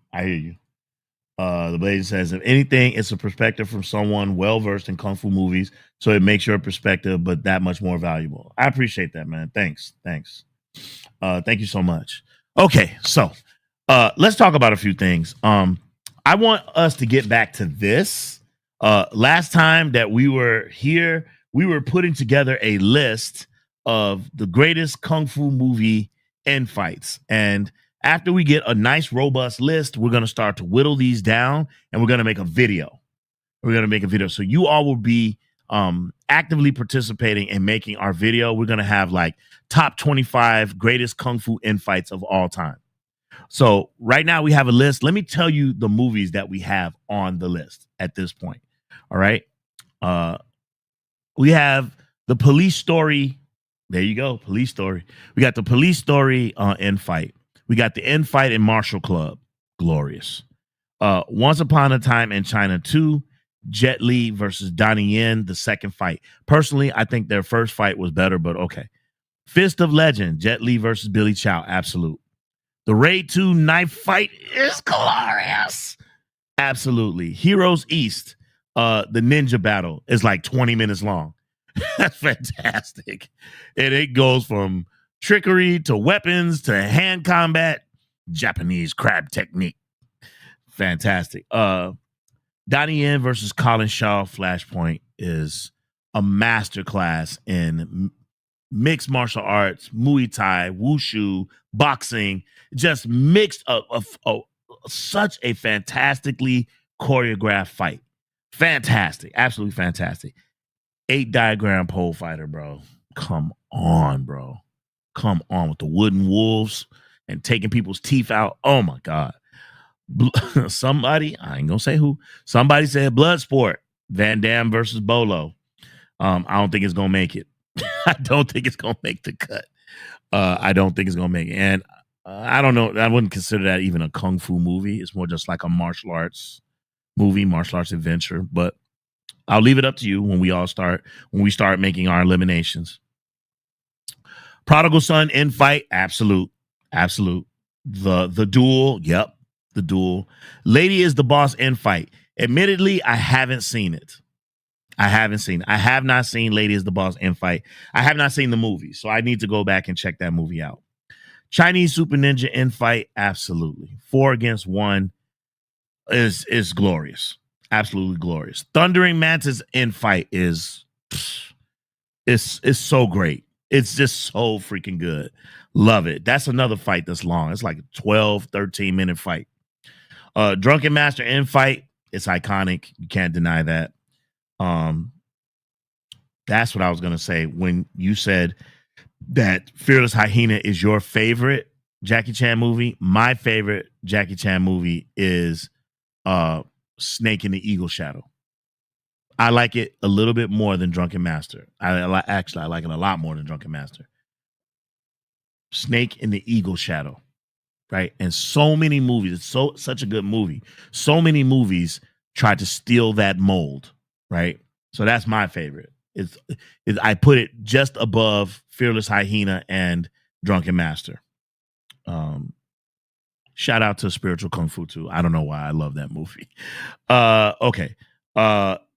The Blazer says, if anything, it's a perspective from someone well-versed in Kung Fu movies, so it makes your perspective but that much more valuable. I appreciate that, man. Thanks. Thank you so much. Okay, so let's talk about a few things. I want us to get back to this. Last time that we were here, we were putting together a list of the greatest Kung Fu movie end fights. And after we get a nice, robust list, we're going to start to whittle these down and we're going to make a video. We're going to make a video. So you all will be actively participating in making our video. We're going to have like top 25 greatest Kung Fu end fights of all time. So right now we have a list. Let me tell you the movies that we have on the list at this point. All right. We have the Police Story. There you go. Police Story. We got the Police Story end fight. We got the end fight in Martial Club. Glorious. Once Upon a Time in China 2. Jet Li versus Donnie Yen, the second fight. Personally, I think their first fight was better, but okay. Fist of Legend, Jet Li versus Billy Chow. Absolute. The Raid 2 knife fight is glorious. Absolutely. Heroes East, the ninja battle is like 20 minutes long. That's fantastic. And it goes from trickery to weapons to hand combat. Japanese crab technique. Fantastic. Donnie Yen versus Colin Shaw Flashpoint is a masterclass in mixed martial arts, Muay Thai, Wushu, boxing, just mixed up of such a fantastically choreographed fight. Fantastic. Absolutely fantastic. 8 diagram pole fighter, bro. Come on, bro. Come on with the wooden wolves and taking people's teeth out. Oh, my God. Somebody, I ain't gonna say who, somebody said Bloodsport, Van Damme versus Bolo. I don't think it's gonna make it. I don't think it's gonna make the cut. I don't think it's gonna make it. And I don't know, I wouldn't consider that even a kung fu movie. It's more just like a martial arts movie, martial arts adventure. But I'll leave it up to you when we start making our eliminations. Prodigal Son end fight, absolute. The Duel, yep. The Duel. Lady is the Boss end fight. Admittedly, I haven't seen it. I have not seen Lady is the Boss end fight. I have not seen the movie, so I need to go back and check that movie out. Chinese Super Ninja end fight, absolutely. 4 against 1 is glorious. Absolutely glorious. Thundering Mantis end fight is so great. It's just so freaking good. Love it. That's another fight that's long. It's like a 12, 13-minute fight. Drunken Master end fight, it's iconic. You can't deny that. That's what I was going to say when you said that Fearless Hyena is your favorite Jackie Chan movie. My favorite Jackie Chan movie is Snake in the Eagle Shadow. I like it a little bit more than Drunken Master. I like it a lot more than Drunken Master. Snake in the Eagle Shadow. Right. And so many movies, it's such a good movie. So many movies tried to steal that mold. Right. So that's my favorite. I put it just above Fearless Hyena and Drunken Master. Shout out to Spiritual Kung Fu too. I don't know why I love that movie. Okay.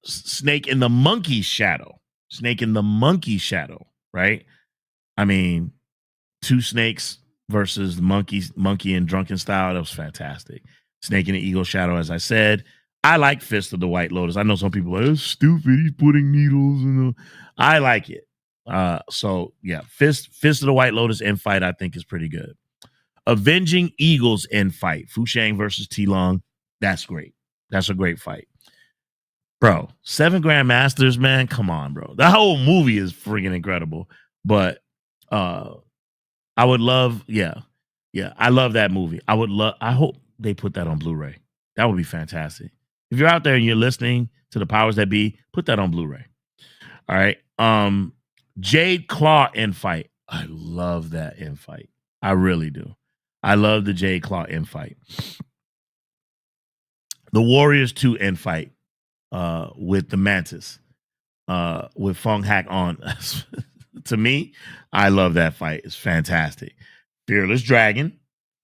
Snake in the Monkey Shadow. Snake in the Monkey Shadow. Right. I mean, 2 snakes versus the monkey and drunken style. That was fantastic. Snake in the Eagle Shadow, as I said. I like Fist of the White Lotus. I know some people are like, it's stupid. He's putting needles in I like it. So yeah, Fist of the White Lotus end fight, I think is pretty good. Avenging Eagles end fight. Fu Shang versus T Long. That's great. That's a great fight. Bro, 7 Grandmasters, man. Come on, bro. The whole movie is freaking incredible. But I would love, yeah, I love that movie. I hope they put that on Blu-ray. That would be fantastic. If you're out there and you're listening to the powers that be, put that on Blu-ray. All right. Jade Claw end fight. I love that end fight. I really do. I love the Jade Claw end fight. The Warriors 2 end fight with the Mantis, with Fong Hack on. To me, I love that fight. It's fantastic. Fearless Dragon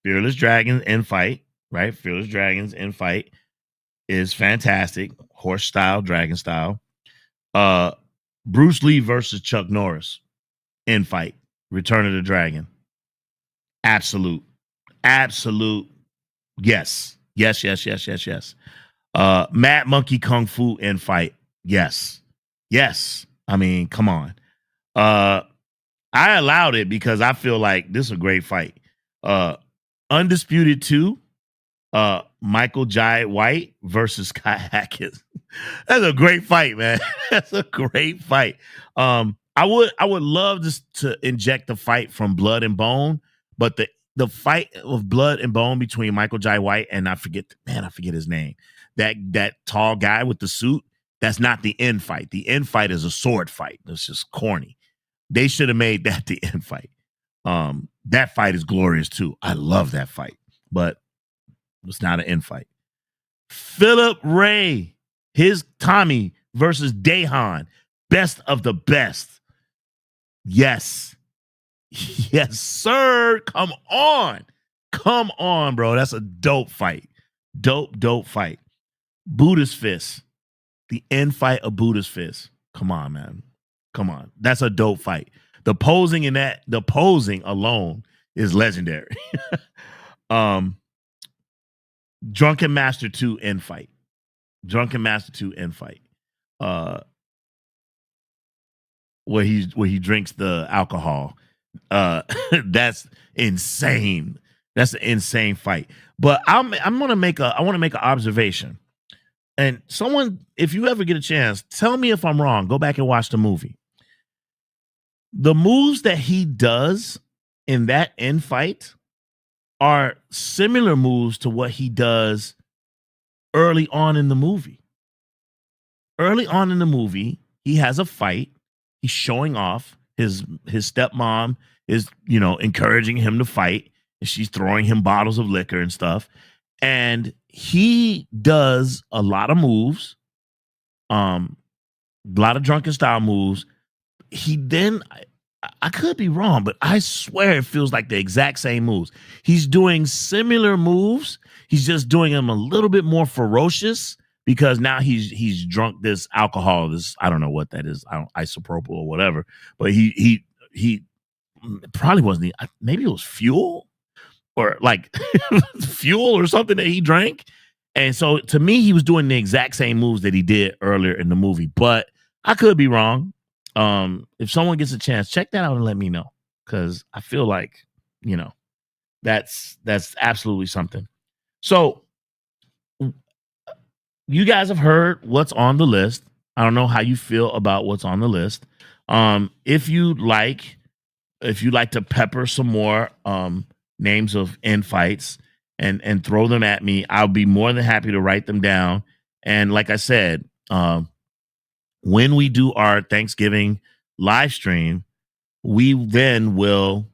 end fight, right? Fearless Dragons end fight is fantastic. Horse style, dragon style. Bruce Lee versus Chuck Norris end fight. Return of the Dragon. Absolute. Yes. Mad Monkey Kung Fu end fight. Yes. I mean, come on. I allowed it because I feel like this is a great fight. Uh Undisputed 2, Michael Jai White versus Kai Hackett. That's a great fight, man. That's a great fight. I would love to inject the fight from Blood and Bone, but the fight of Blood and Bone between Michael Jai White and I forget his name. That tall guy with the suit. That's not the end fight. The end fight is a sword fight. It's just corny. They should have made that the end fight. That fight is glorious too. I love that fight, but it's not an end fight. Philip Ray, his Tommy versus Dahan, best of the best. Yes. Yes, sir. Come on, bro. That's a dope fight. Dope fight. Buddha's Fist. The end fight of Buddha's Fist. Come on, man. Come on. That's a dope fight. The posing alone is legendary. um Drunken Master 2 end fight. Drunken Master 2 end fight. Uh where he drinks the alcohol. That's insane. That's an insane fight. But I want to make an observation. And someone, if you ever get a chance, tell me if I'm wrong. Go back and watch the movie. The moves that he does in that end fight are similar moves to what he does early on in the movie. Early on in the movie, he has a fight. He's showing off. His stepmom is, encouraging him to fight. And she's throwing him bottles of liquor and stuff. And he does a lot of moves, a lot of drunken style moves. He then, I could be wrong, but I swear it feels like the exact same moves. He's doing similar moves. He's just doing them a little bit more ferocious because now he's drunk this alcohol. This, I don't know what that is. Isopropyl or whatever. But he probably wasn't. Maybe it was fuel or like fuel or something that he drank. And so to me, he was doing the exact same moves that he did earlier in the movie. But I could be wrong. If someone gets a chance, check that out and let me know. Because I feel like, that's absolutely something. So you guys have heard what's on the list. I don't know how you feel about what's on the list. If you like to pepper some more names of end fights and throw them at me, I'll be more than happy to write them down. And like I said, when we do our Thanksgiving live stream, we then will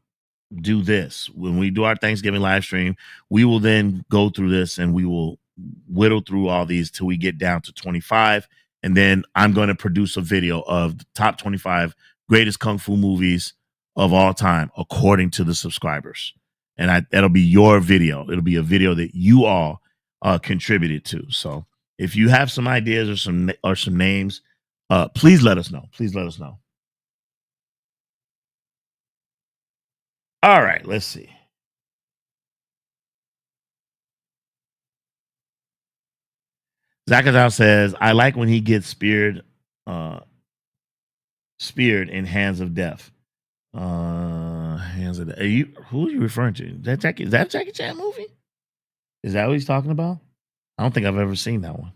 do this. When we do our Thanksgiving live stream, we will then go through this and we will whittle through all these till we get down to 25. And then I'm going to produce a video of the top 25 greatest Kung Fu movies of all time, according to the subscribers. And that'll be your video. It'll be a video that you all contributed to. So if you have some ideas or some names, please let us know. Please let us know. All right, let's see. Zakadow says, I like when he gets speared in Hands of Death. Hands of Death. Who are you referring to? Is that Jackie Chan movie? Is that what he's talking about? I don't think I've ever seen that one.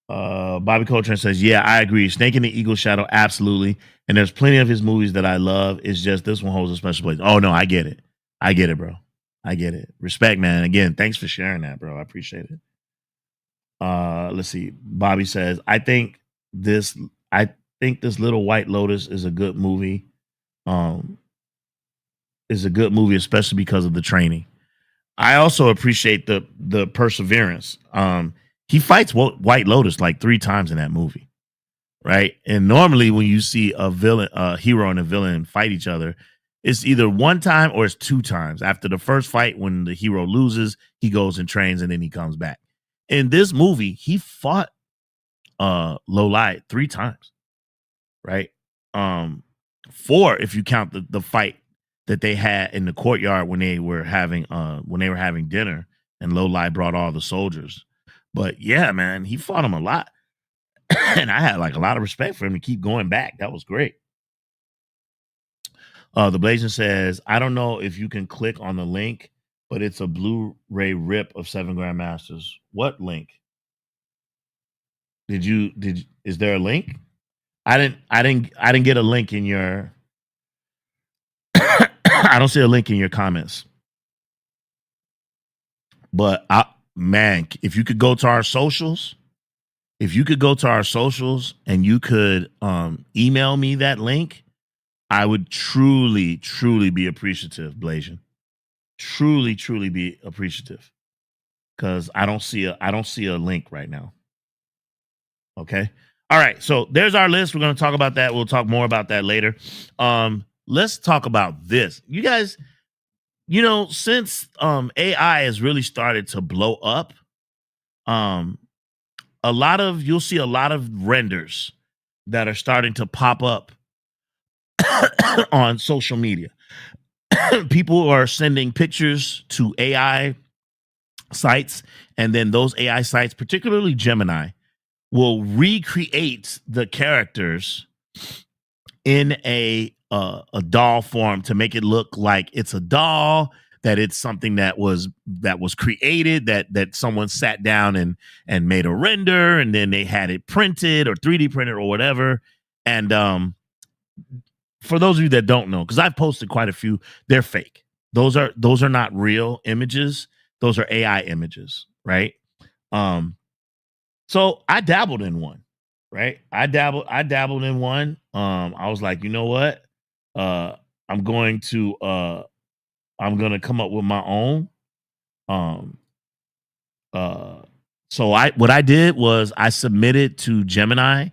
Bobby Coltrane says, yeah, I agree. Snake in the Eagle Shadow, absolutely. And there's plenty of his movies that I love. It's just this one holds a special place. Oh, no, I get it. I get it, bro. I get it. Respect, man. Again, thanks for sharing that, bro. I appreciate it. Let's see. Bobby says, I think this Little White Lotus is a good movie. Is a good movie, especially because of the training. I also appreciate the perseverance. He fights White Lotus like 3 times in that movie, right? And normally when you see a hero and a villain fight each other, it's either 1 time or it's 2 times. After the first fight, when the hero loses, he goes and trains and then he comes back. In this movie, he fought Lo Lai 3 times, right? 4 if you count the fight that they had in the courtyard when they were having dinner and Lo Lai brought all the soldiers. But yeah, man, he fought him a lot. And I had like a lot of respect for him to keep going back. That was great. The Blazing says, I don't know if you can click on the link, but it's a Blu-ray rip of Seven Grandmasters. What link? Is there a link? I didn't get a link in your I don't see a link in your comments. But man, if you could go to our socials, and you could email me that link, I would truly, truly be appreciative, Blasian. Truly, truly be appreciative. Because I don't see a link right now. Okay. All right. So there's our list. We're gonna talk about that. We'll talk more about that later. Let's talk about this. You guys, since AI has really started to blow up, um, you'll see a lot of renders that are starting to pop up on social media. People are sending pictures to AI sites, and then those AI sites, particularly Gemini, will recreate the characters in a doll form to make it look like it's a doll, that it's something that was created, that someone sat down and made a render, and then they had it printed or 3D printed or whatever. And for those of you that don't know, because I've posted quite a few, they're fake. Those are not real images. Those are AI images, right? So I dabbled in one, right? I dabbled in one. I was like, you know what? Uh, I'm going to come up with my own. Um, uh, so what I did was I submitted to Gemini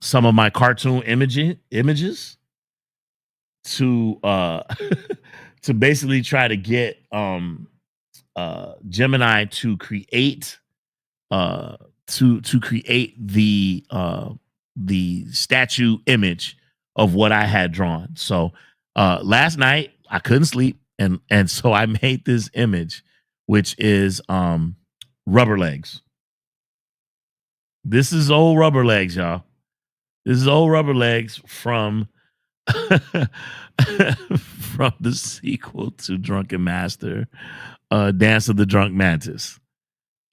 some of my cartoon images to to basically try to get Gemini to create uh to create the statue image of what I had drawn. So last night I couldn't sleep, and so I made this image, which is rubber legs. This is old rubber legs, y'all. This is old rubber legs from from the sequel to Drunken Master, Dance of the Drunk Mantis.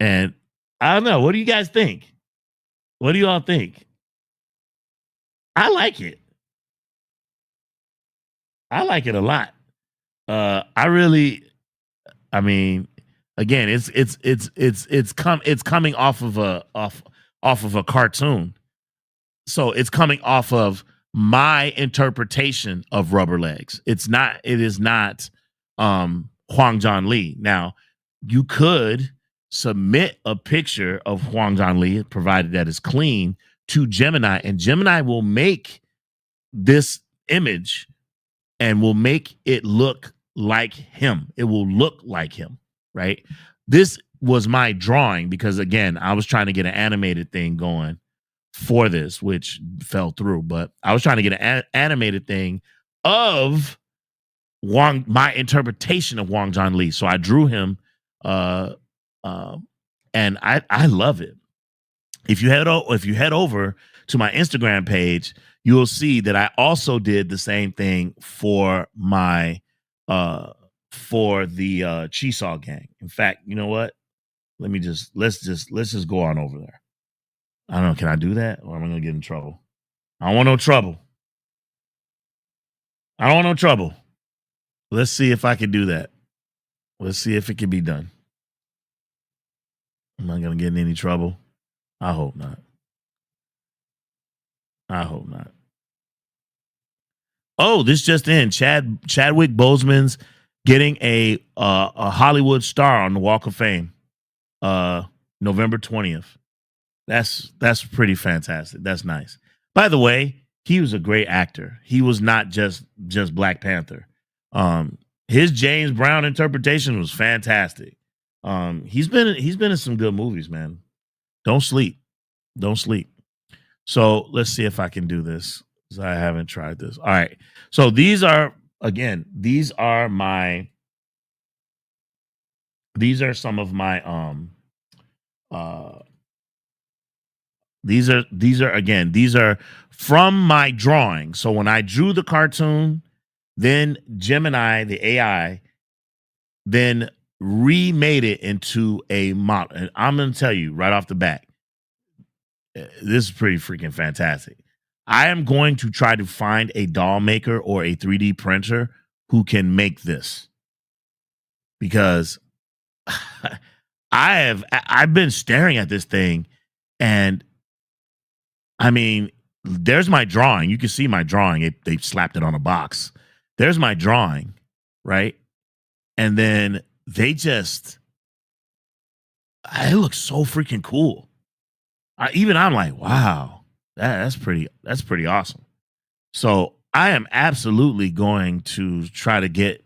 And I don't know. What do you guys think? What do you all think? I like it. I like it a lot. I really, I mean, again, it's coming off of a cartoon, so it's coming off of my interpretation of Rubber Legs. It is not Huang John Lee. Now, you could submit a picture of Huang John Lee, provided that is clean, to Gemini, and Gemini will make this image and will make it look like him. It will look like him, right? This was my drawing because, again, I was trying to get an animated thing going for this, which fell through. But I was trying to get an animated thing of my interpretation of Wang John Lee. So I drew him, uh, and I love it. If you head over to my Instagram page, you will see that I also did the same thing for my for the Cheesaw gang. In fact, you know what? Let's just go on over there. I don't know. Can I do that, or am I gonna get in trouble? I don't want no trouble. I don't want no trouble. Let's see if I can do that. Let's see if it can be done. Am I gonna get in any trouble? I hope not. I hope not. Oh, this just in: Chadwick Boseman's getting a Hollywood star on the Walk of Fame, November 20th. That's pretty fantastic. That's nice. By the way, he was a great actor. He was not just Black Panther. His James Brown interpretation was fantastic. He's been in some good movies, man. Don't sleep. Don't sleep. So let's see if I can do this, 'cause I haven't tried this. All right. So these are some of my uh these are from my drawing. So when I drew the cartoon, Then Gemini, the AI, then remade it into a model. And I'm going to tell you right off the bat, this is pretty freaking fantastic. I am going to try to find a doll maker or a 3D printer who can make this, because I've been staring at this thing, and I mean, there's my drawing. You can see my drawing. They slapped it on a box. There's my drawing, right? And then it looks so freaking cool. I'm like, wow, that's pretty awesome. So I am absolutely going to try to get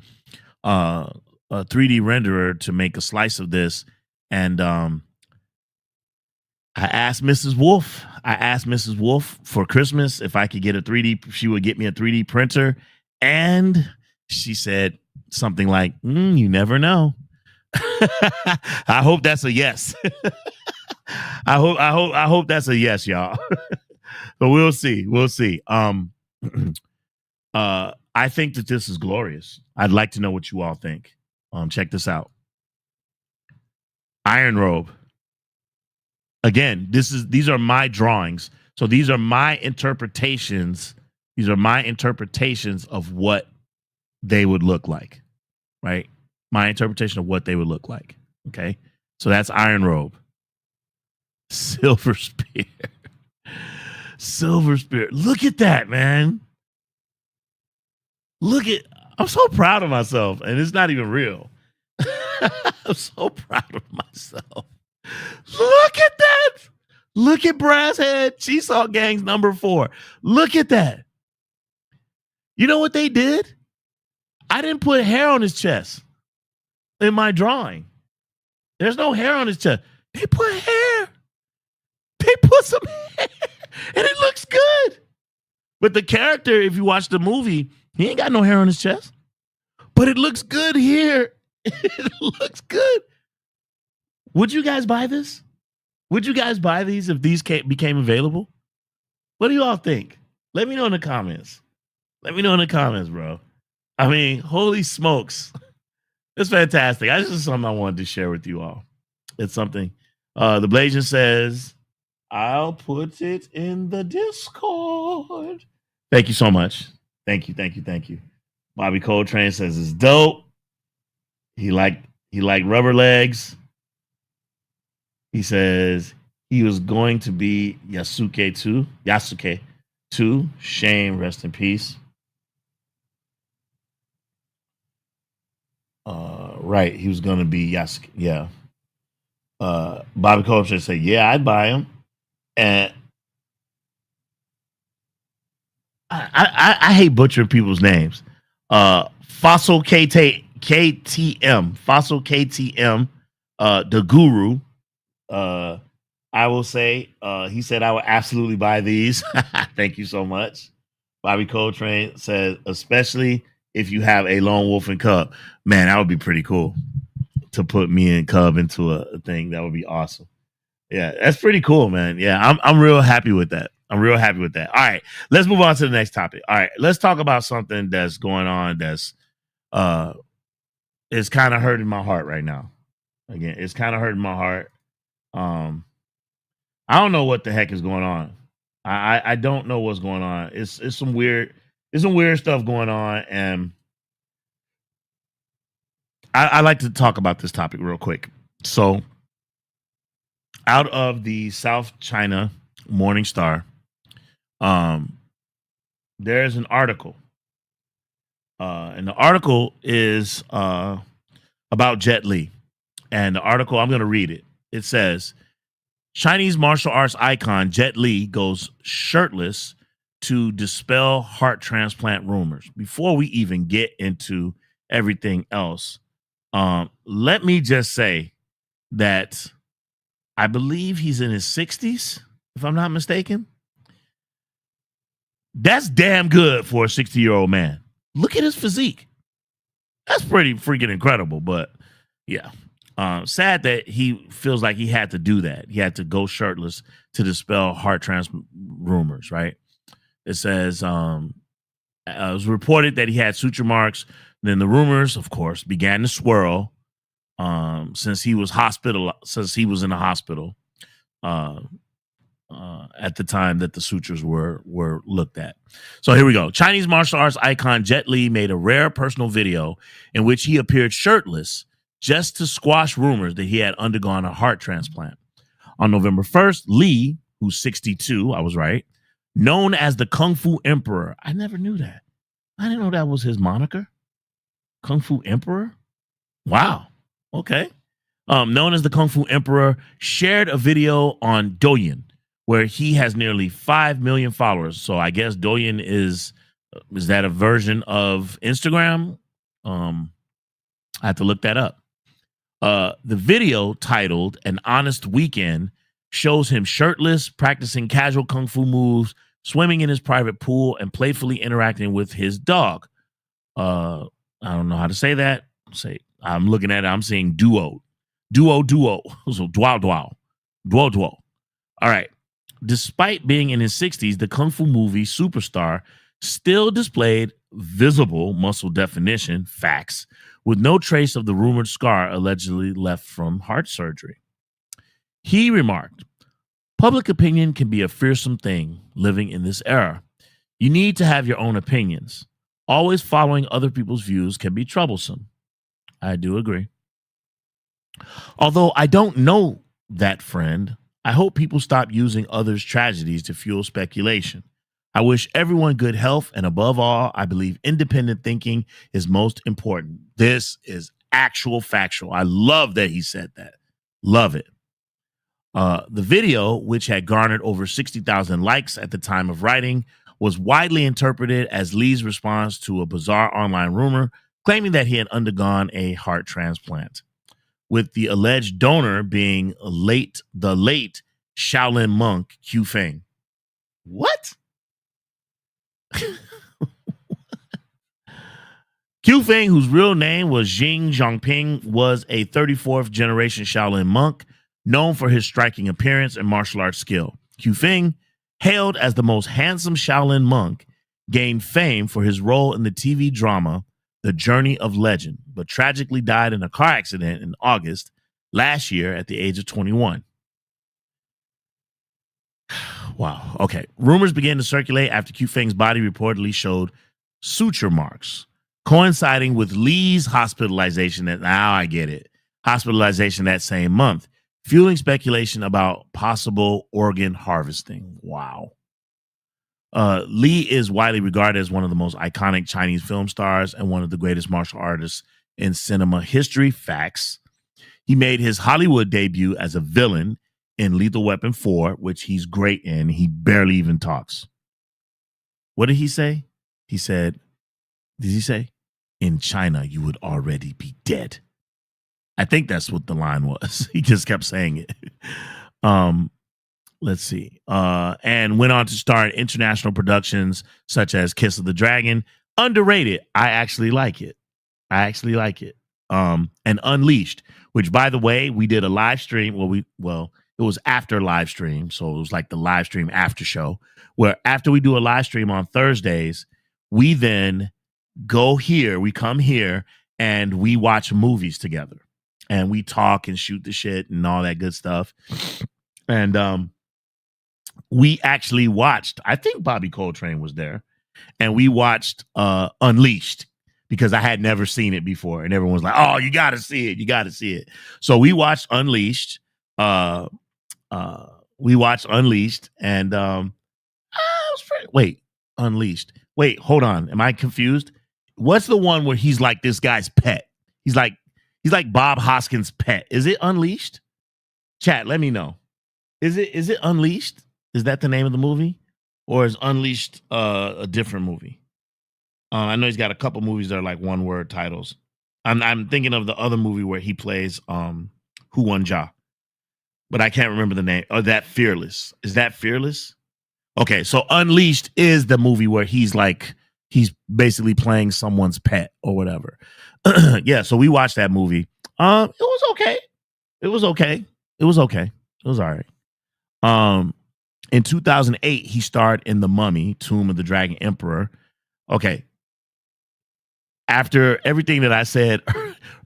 a 3D renderer to make a slice of this. And I asked Mrs. Wolf for Christmas if I could get a 3D. She would get me a 3D printer, and she said something like, "You never know." I hope that's a yes. I hope that's a yes, y'all. But we'll see. I think that this is glorious. I'd like to know what you all think. Check this out. Iron Robe. Again, these are my drawings. So these are my interpretations. These are my interpretations of what they would look like, right? My interpretation of what they would look like. Okay. So that's Iron Robe. Silver Spear. Silver Spear. Look at that, man. I'm so proud of myself, and it's not even real. I'm so proud of myself. Look at that. Look at Brass Head, Cheesaw Gang's number 4. Look at that. You know what they did? I didn't put hair on his chest in my drawing. There's no hair on his chest. They put hair. They put some hair, and it looks good. But the character, if you watch the movie, he ain't got no hair on his chest. But it looks good here. It looks good. Would you guys buy this? Would you guys buy these if these became available? What do you all think? Let me know in the comments. Let me know in the comments, bro. I mean, holy smokes. It's fantastic. This is something I wanted to share with you all. It's something. The Blasian says, I'll put it in the Discord. Thank you so much. Thank you. Bobby Coltrane says it's dope. He liked rubber legs. He says he was going to be Yasuke too. Shame, rest in peace. Right, he was going to be Yasuke. Yeah. Bobby Coltrane said, yeah, I'd buy him. And I hate butchering people's names. Fossil KTM, the guru. I will say, he said I would absolutely buy these. Thank you so much. Bobby Coltrane says, especially if you have a lone wolf and cub. Man, that would be pretty cool to put me and Cub into a thing. That would be awesome. Yeah, that's pretty cool, man. Yeah, I'm real happy with that. All right, let's move on to the next topic. All right, let's talk about something that's going on that's it's kind of hurting my heart right now. Again, it's kind of hurting my heart. I don't know what the heck is going on. I don't know what's going on. It's some weird stuff going on, and I like to talk about this topic real quick. So, out of the South China Morning Star, there's an article, and the article is about Jet Li. And the article, I'm going to read it. It says, Chinese martial arts icon Jet Li goes shirtless to dispel heart transplant rumors. Before we even get into everything else, let me just say that I believe he's in his 60s, if I'm not mistaken. That's damn good for a 60-year-old man. Look at his physique. That's pretty freaking incredible. But yeah, sad that he feels like he had to do that. He had to go shirtless to dispel heart transplant rumors, right? It says, It was reported that he had suture marks. Then the rumors, of course, began to swirl since he was in the hospital uh, at the time that the sutures were looked at. So here we go. Chinese martial arts icon Jet Li made a rare personal video in which he appeared shirtless just to squash rumors that he had undergone a heart transplant. On November 1st, Li, who's 62, I was right, known as the Kung Fu Emperor. I never knew that. I didn't know that was his moniker. Kung Fu Emperor? Wow. Okay. Known as the Kung Fu Emperor, shared a video on Douyin where he has nearly 5 million followers. So I guess Douyin is that a version of Instagram? I have to look that up. The video, titled An Honest Weekend, shows him shirtless, practicing casual kung fu moves, swimming in his private pool, and playfully interacting with his dog. I don't know how to say that. I'm looking at it. I'm saying duo. So duo. All right. Despite being in his 60s, the Kung Fu movie superstar still displayed visible muscle definition, facts, with no trace of the rumored scar allegedly left from heart surgery. He remarked, "Public opinion can be a fearsome thing living in this era. You need to have your own opinions. Always following other people's views can be troublesome." I do agree. Although I don't know that friend, I hope people stop using others' tragedies to fuel speculation. I wish everyone good health, and above all, I believe independent thinking is most important. This is actual factual. I love that he said that. Love it. The video, which had garnered over 60,000 likes at the time of writing, was widely interpreted as Li's response to a bizarre online rumor claiming that he had undergone a heart transplant, with the alleged donor being the late Shaolin monk Qiu Feng. What? Qiu Feng, whose real name was Jing Zhongping, was a 34th generation Shaolin monk known for his striking appearance and martial arts skill. Qiu Feng, hailed as the most handsome Shaolin monk, gained fame for his role in the TV drama The Journey of Legend, but tragically died in a car accident in August last year at the age of 21. Wow. Okay. Rumors began to circulate after Qiu Feng's body reportedly showed suture marks, coinciding with Li's hospitalization. Now I get it. Hospitalization that same month, fueling speculation about possible organ harvesting. Wow. Li is widely regarded as one of the most iconic Chinese film stars and one of the greatest martial artists in cinema history. Facts. He made his Hollywood debut as a villain in Lethal Weapon 4, which he's great in. He barely even talks. What did he say? He said, did he say, "In China, you would already be dead"? I think that's what the line was. He just kept saying it. Let's see. And went on to star in international productions such as Kiss of the Dragon. Underrated. I actually like it. And Unleashed, which, by the way, we did a live stream. It was after live stream. So it was like the live stream after show, where after we do a live stream on Thursdays, we then we come here and we watch movies together and we talk and shoot the shit and all that good stuff. And we actually watched, I think Bobby Coltrane was there, and we watched Unleashed because I had never seen it before. And everyone was like, "Oh, you got to see it. You got to see it." So we watched Unleashed. And Unleashed. Wait, hold on. Am I confused? What's the one where he's like this guy's pet? He's like Bob Hoskins' pet. Is it Unleashed? Chat, let me know. Is it Unleashed? Is that the name of the movie? Or is Unleashed a different movie? I know he's got a couple movies that are like one word titles. I'm thinking of the other movie where he plays Hu Wan Ja, but I can't remember the name. Oh, that Fearless. Is that Fearless? Okay, so Unleashed is the movie where he's basically playing someone's pet or whatever. Yeah, so we watched that movie. It was okay. It was all right. In 2008, he starred in The Mummy, Tomb of the Dragon Emperor, Okay, after everything that I said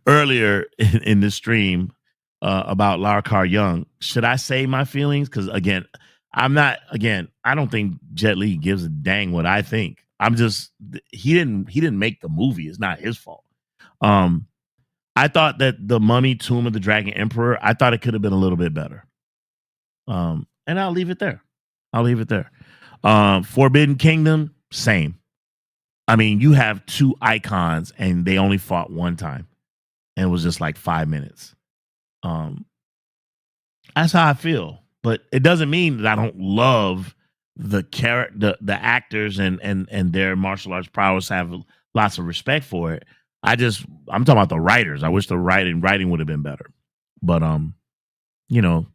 earlier in the stream about Larkar Young, should I say my feelings? Because again, I'm not. Again, I don't think Jet Li gives a dang what I think. I'm just he didn't make the movie. It's not his fault. Um, I thought that the Mummy Tomb of the Dragon Emperor, I thought it could have been a little bit better. And I'll leave it there. I'll leave it there. Forbidden Kingdom, same. I mean, you have two icons and they only fought one time. And it was just like 5 minutes. Um, that's how I feel. But it doesn't mean that I don't love the character, the actors and their martial arts prowess. Have lots of respect for it. I'm talking about the writers. I wish the writing would have been better. But you know,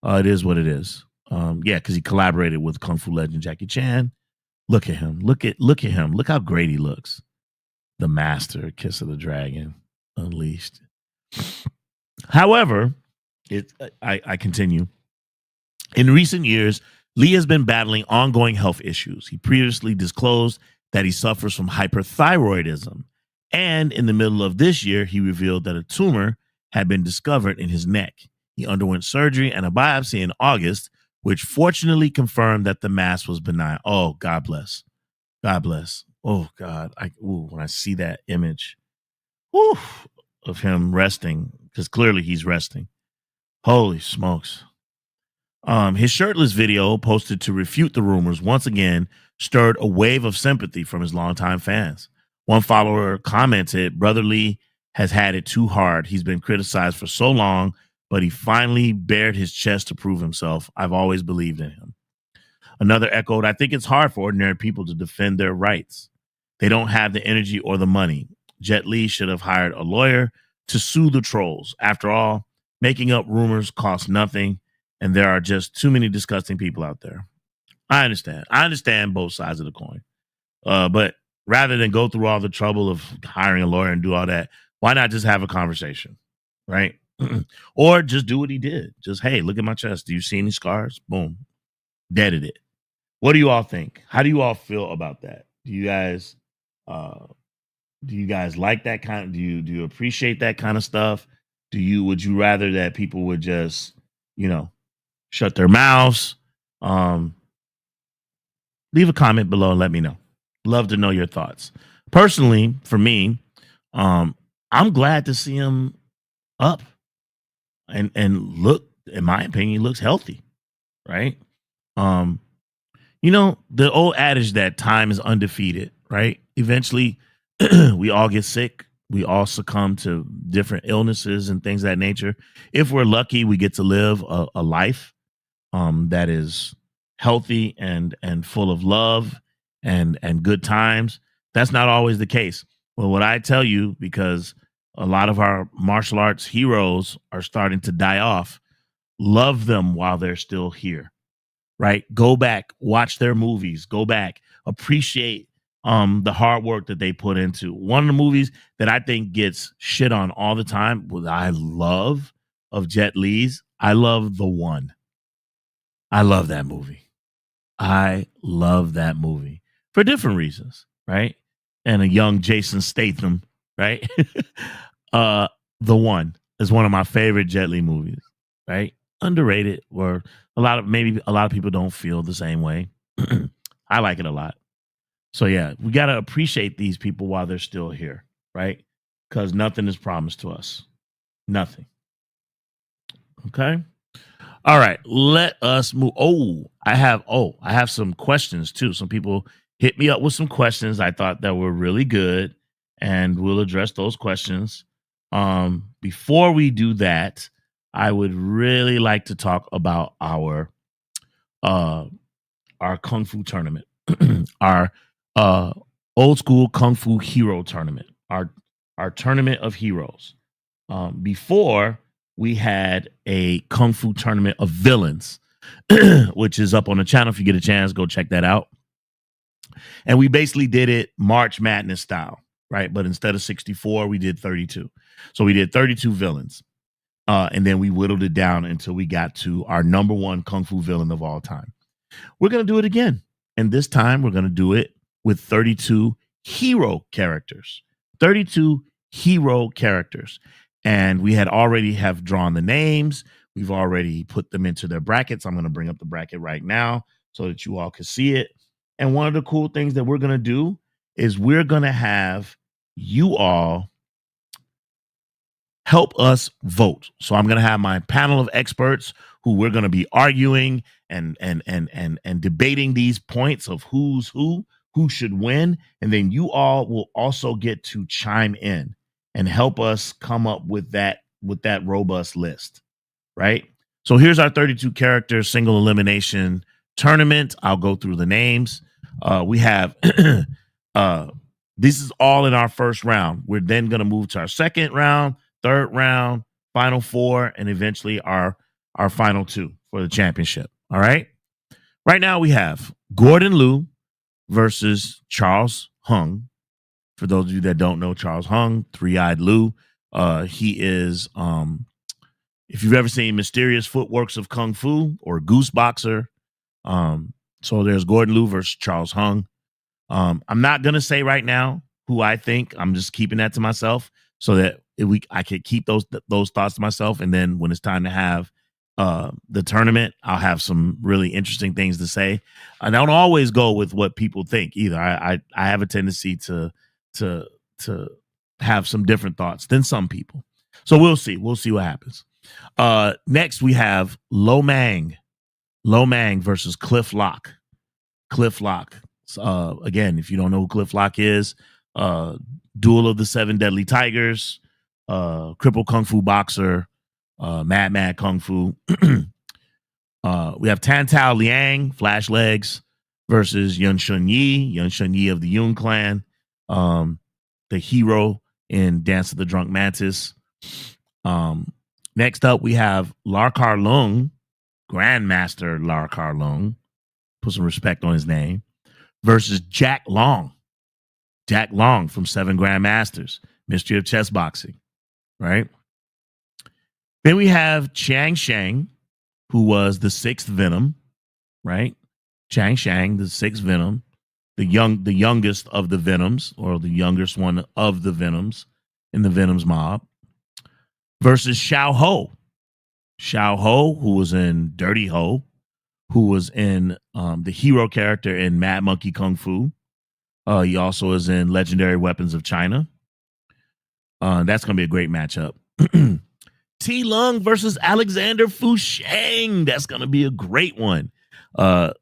it is what it is. Yeah, because he collaborated with Kung Fu legend Jackie Chan. Look at him. Look at him. Look how great he looks. The master, Kiss of the Dragon, Unleashed. However, I continue. In recent years, Lee has been battling ongoing health issues. He previously disclosed that he suffers from hyperthyroidism. And in the middle of this year, he revealed that a tumor had been discovered in his neck. He underwent surgery and a biopsy in August, which fortunately confirmed that the mass was benign. Oh, God bless. God bless. Oh, God. When I see that image of him resting, because clearly he's resting. Holy smokes. His shirtless video posted to refute the rumors once again stirred a wave of sympathy from his longtime fans. One follower commented, "Brother Lee has had it too hard. He's been criticized for so long, but he finally bared his chest to prove himself. I've always believed in him." Another echoed, "I think it's hard for ordinary people to defend their rights. They don't have the energy or the money. Jet Li should have hired a lawyer to sue the trolls. After all, making up rumors costs nothing, and there are just too many disgusting people out there." I understand. I understand both sides of the coin. But rather than go through all the trouble of hiring a lawyer and do all that, why not just have a conversation, right? Or just do what he did. Just, hey, look at my chest. Do you see any scars? Boom. Deaded it. What do you all think? How do you all feel about that? Do you guys like that kind of, do you appreciate that kind of stuff? Would you rather that people would just, shut their mouths? Leave a comment below and let me know. Love to know your thoughts. Personally, for me, I'm glad to see him up and look, in my opinion, he looks healthy, right? Um, the old adage that time is undefeated, right? Eventually, we all get sick. We all succumb to different illnesses and things of that nature. If we're lucky, we get to live a life that is healthy and full of love and good times. That's not always the case. Well, what I tell you, because a lot of our martial arts heroes are starting to die off, love them while they're still here, right? Go back, watch their movies, go back, appreciate the hard work that they put into. One of the movies that I think gets shit on all the time, what I love of Jet Li's, I love The One. I love that movie. I love that movie for different reasons, right? And a young Jason Statham, right? The One is one of my favorite Jet Li movies, right? Underrated, or maybe a lot of people don't feel the same way. I like it a lot. So yeah, we got to appreciate these people while they're still here, right? Because nothing is promised to us. Nothing. Okay. All right, let us move. I have some questions too. Some people hit me up with some questions I thought that were really good, and we'll address those questions. Before we do that, I would really like to talk about our Kung Fu tournament, our old school Kung Fu hero tournament, our tournament of heroes. Before, we had a Kung Fu tournament of villains, which is up on the channel. If you get a chance, go check that out. And we basically did it March Madness style, right? But instead of 64, we did 32. So we did 32 villains. And then we whittled it down until we got to our number one Kung Fu villain of all time. We're going to do it again. And this time we're going to do it with 32 hero characters. 32 hero characters. And we had already have drawn the names. We've already put them into their brackets. I'm going to bring up the bracket right now so that you all can see it. And one of the cool things that we're going to do is we're going to have you all help us vote. So I'm going to have my panel of experts who we're going to be arguing and debating these points of who's who should win, and then you all will also get to chime in and help us come up with that robust list, right? So here's our 32 character single elimination tournament. I'll go through the names. We have this is all in our first round. We're then going to move to our second round, third round, final four, and eventually our final two for the championship. All right. Right now we have Gordon Liu versus Charles Hung. For those of you that don't know Charles Hung, Three-Eyed Liu. He is, if you've ever seen Mysterious Footworks of Kung Fu or Goose Boxer. So there's Gordon Liu versus Charles Hung. I'm not going to say right now who I think. I'm just keeping that to myself so that I could keep those thoughts to myself. And then when it's time to have the tournament, I'll have some really interesting things to say. I don't always go with what people think either. I have a tendency to have some different thoughts than some people. So we'll see what happens. Next we have Lo Mang versus Cliff Locke. Cliff Locke. Again, if you don't know who Cliff Locke is, Duel of the Seven Deadly Tigers, crippled kung fu boxer, mad kung fu. We have Tan Tao Liang, Flash Legs, versus Yun Shun Yi of the Yun clan, the hero in Dance of the Drunk Mantis. Next up, we have Larkar Lung, Grandmaster Larkar Lung, put some respect on his name, versus Jack Long from Seven Grandmasters, Mystery of Chess Boxing, right? Then we have Chang Shang, who was the sixth Venom, right? Chang Shang, the sixth Venom, the youngest of the Venoms, or the youngest one of the Venoms in the Venoms mob, versus Xiao Ho, who was in Dirty Ho, who was in the hero character in Mad Monkey Kung Fu. He also is in Legendary Weapons of China. That's going to be a great matchup. T Lung versus Alexander Fu Sheng. That's going to be a great one.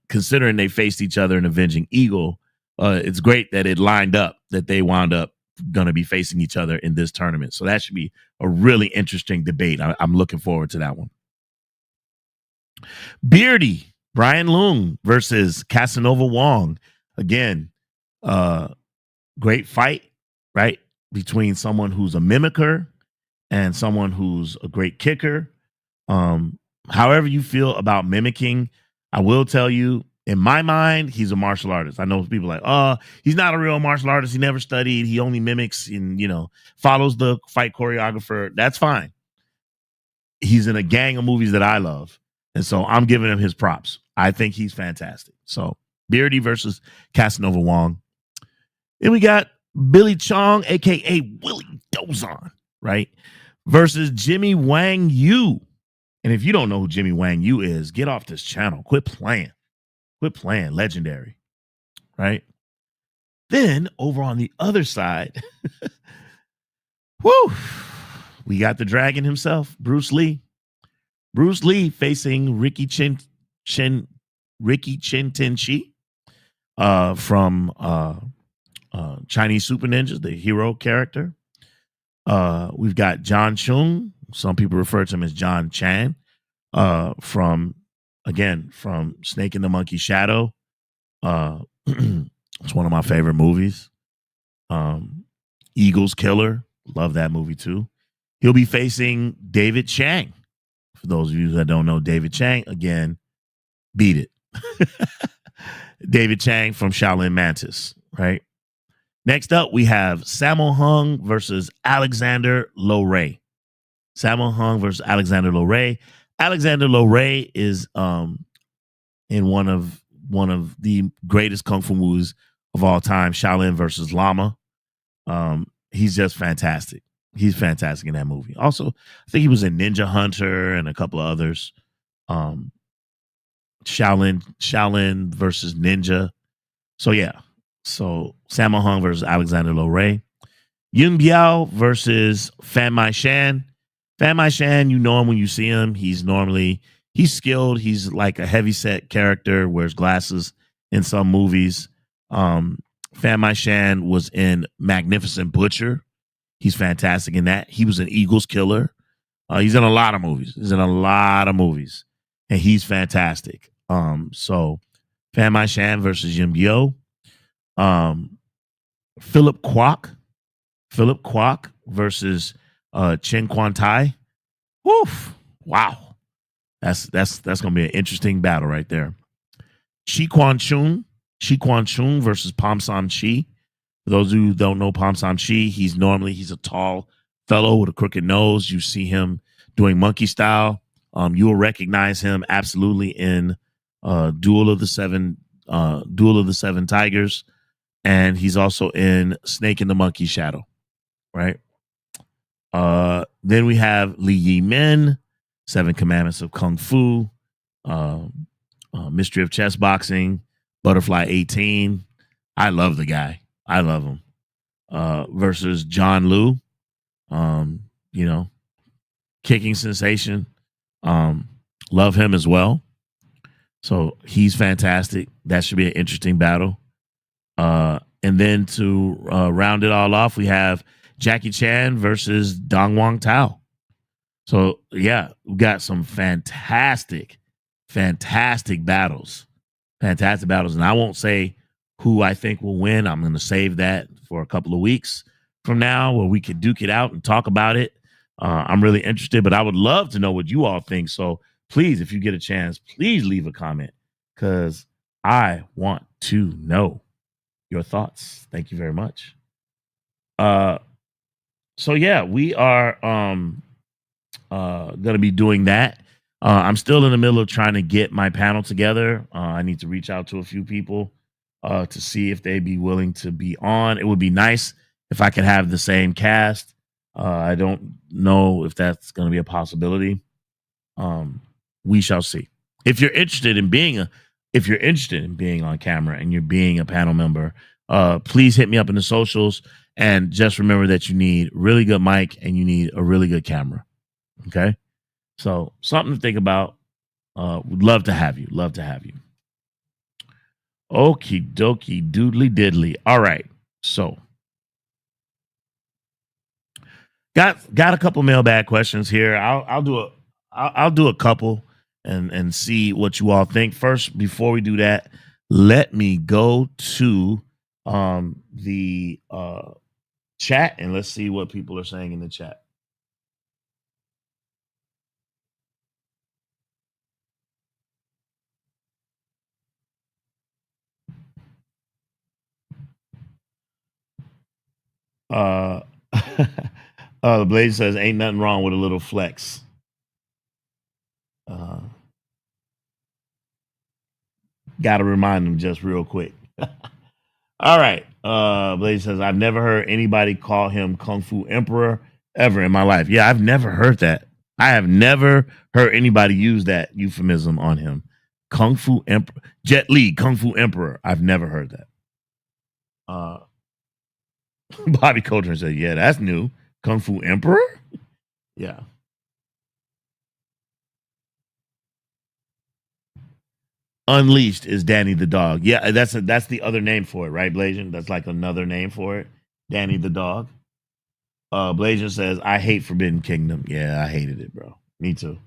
Considering they faced each other in Avenging Eagle, it's great that it lined up that they wound up going to be facing each other in this tournament. So that should be a really interesting debate. I'm looking forward to that one. Beardy, Brian Lung versus Casanova Wong. Again, great fight, right? Between someone who's a mimicker and someone who's a great kicker. However you feel about mimicking, I will tell you, in my mind, he's a martial artist. I know people like, oh, he's not a real martial artist. He never studied. He only mimics and, follows the fight choreographer. That's fine. He's in a gang of movies that I love. And so I'm giving him his props. I think he's fantastic. So Beardy versus Casanova Wong. Then we got Billy Chong, a.k.a. Willie Dozon, right? Versus Jimmy Wang Yu. And if you don't know who Jimmy Wang Yu is, get off this channel. Quit playing. Legendary, right? Then over on the other side, we got the dragon himself, Bruce Lee. Bruce Lee facing Ricky Chen Tenchi from Chinese Super Ninjas, the hero character. We've got John Chung. Some people refer to him as John Chan. From Snake and the Monkey Shadow. It's one of my favorite movies. Eagles Killer. Love that movie too. He'll be facing David Chang. For those of you that don't know David Chang, again, beat it. David Chang from Shaolin Mantis, right? Next up, we have Sammo Hung versus Alexander Lo Ray. Sammo Hung versus Alexander Lo Ray. Alexander Lo Ray is in one of the greatest kung fu movies of all time, Shaolin versus Lama. He's just fantastic. He's fantastic in that movie. Also, I think he was in Ninja Hunter and a couple of others. Um, Shaolin versus Ninja. So yeah. So Sammo Hung versus Alexander Lorey. Yun Biao versus Fan Mai Shan. Fan Mai Shan, you know him when you see him. He's skilled. He's like a heavy set character, wears glasses in some movies. Fan Mai Shan was in Magnificent Butcher. He's fantastic in that. He was an Eagles killer. He's in a lot of movies. And he's fantastic. So Fan Mai Shan versus Yun Biao. Philip Kwok versus Chen Quan Tai. Woof. Wow. That's gonna be an interesting battle right there. Chi Quan Chung versus Pom Sam Chi. For those who don't know Pom Sam Chi, he's a tall fellow with a crooked nose. You see him doing monkey style. You will recognize him absolutely in Duel of the Seven Tigers, and he's also in Snake and the Monkey Shadow. Right. Then we have Li Yi Men, Seven Commandments of Kung Fu, Mystery of Chess Boxing, Butterfly 18. I love the guy. I love him. Versus John Liu, you know, kicking sensation. Love him as well. So he's fantastic. That should be an interesting battle. And then to round it all off, we have Jackie Chan versus Dong Wang Tao. So yeah, we got some fantastic battles. Fantastic battles. And I won't say who I think will win. I'm going to save that for a couple of weeks from now where we could duke it out and talk about it. I'm really interested, but I would love to know what you all think. So please, if you get a chance, please leave a comment because I want to know your thoughts. Thank you very much. So yeah, we are gonna be doing that. I'm still in the middle of trying to get my panel together. I need to reach out to a few people to see if they'd be willing to be on. It would be nice if I could have the same cast. I don't know if that's going to be a possibility. We shall see. If you're interested in being on camera and you're being a panel member, please hit me up in the socials. And just remember that you need really good mic and you need a really good camera. Okay. So something to think about. Would love to have you. Okie dokie doodly diddly. All right. So got a couple mailbag questions here. I'll do a couple and see what you all think. First, before we do that, let me go to the chat and let's see what people are saying in the chat. The Blaze says, ain't nothing wrong with a little flex. Gotta remind them just real quick. All right. Blaze says, I've never heard anybody call him Kung Fu Emperor ever in my life. Yeah, I've never heard that. I have never heard anybody use that euphemism on him. Kung Fu Emperor. Jet Li, Kung Fu Emperor. I've never heard that. Bobby Coulter said, yeah, that's new. Kung Fu Emperor? Yeah. Unleashed is Danny the dog. Yeah, that's the other name for it, right, Blasian? That's like another name for it. Danny the dog. Blasian says, I hate Forbidden Kingdom. Yeah, I hated it, bro. Me too.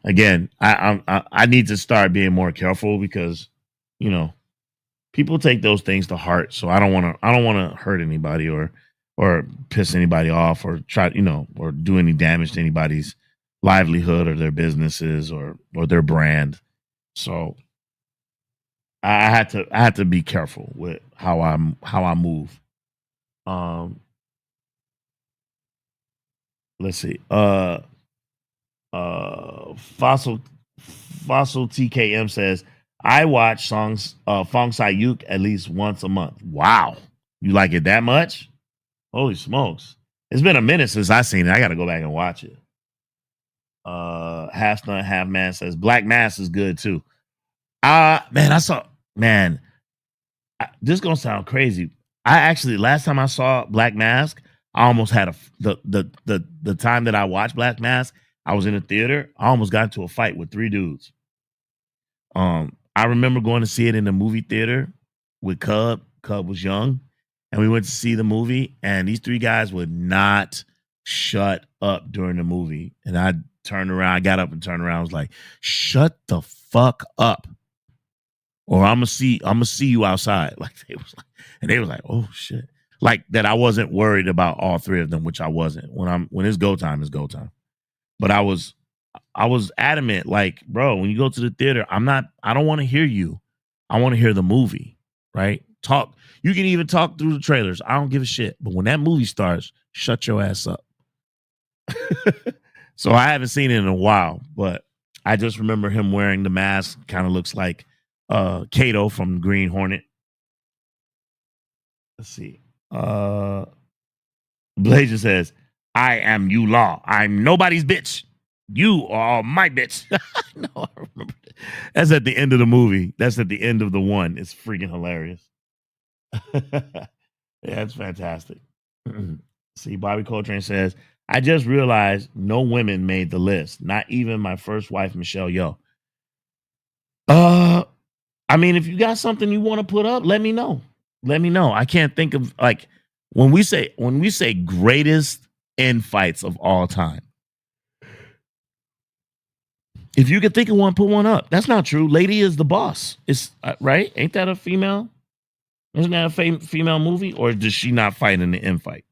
Again, I need to start being more careful because, you know, people take those things to heart. So I don't want to hurt anybody or piss anybody off or try, or do any damage to anybody's livelihood or their businesses or their brand. So I had to be careful with how I move. Let's see. Fossil TKM says, I watch songs Fong Sayuk at least once a month. Wow. You like it that much? Holy smokes. It's been a minute since I seen it. I gotta go back and watch it. Half Stunt, Half Man says Black Mass is good too. Man, I saw man, this gonna sound crazy. I actually last time I saw Black Mask, I almost had the time that I watched Black Mask, I was in a theater. I almost got into a fight with three dudes. I remember going to see it in the movie theater with Cub. Cub was young, and we went to see the movie. And these three guys would not shut up during the movie. And I turned around, I got up and turned around. I was like, "Shut the fuck up, or I'm gonna see you outside." Like they was like, "Oh shit!" Like that. I wasn't worried about all three of them, which I wasn't. When it's go time, it's go time. But I was adamant, like, bro, when you go to the theater, I don't want to hear you. I want to hear the movie, right? Talk. You can even talk through the trailers. I don't give a shit. But when that movie starts, shut your ass up. So I haven't seen it in a while, but I just remember him wearing the mask. Kind of looks like Kato from Green Hornet. Let's see. Blazer says, I am you law. I'm nobody's bitch. You are my bitch. No, I remember that. That's at the end of the movie. That's at the end of the one. It's freaking hilarious. Yeah, it's fantastic. See, Bobby Coltrane says, I just realized no women made the list. Not even my first wife, Michelle Yeoh. I mean, if you got something you want to put up, let me know. Let me know. I can't think of like when we say greatest end fights of all time. If you could think of one, put one up. That's not true. Lady is the boss. It's right. Ain't that a female? Isn't that a female movie, or does she not fight in the end fight?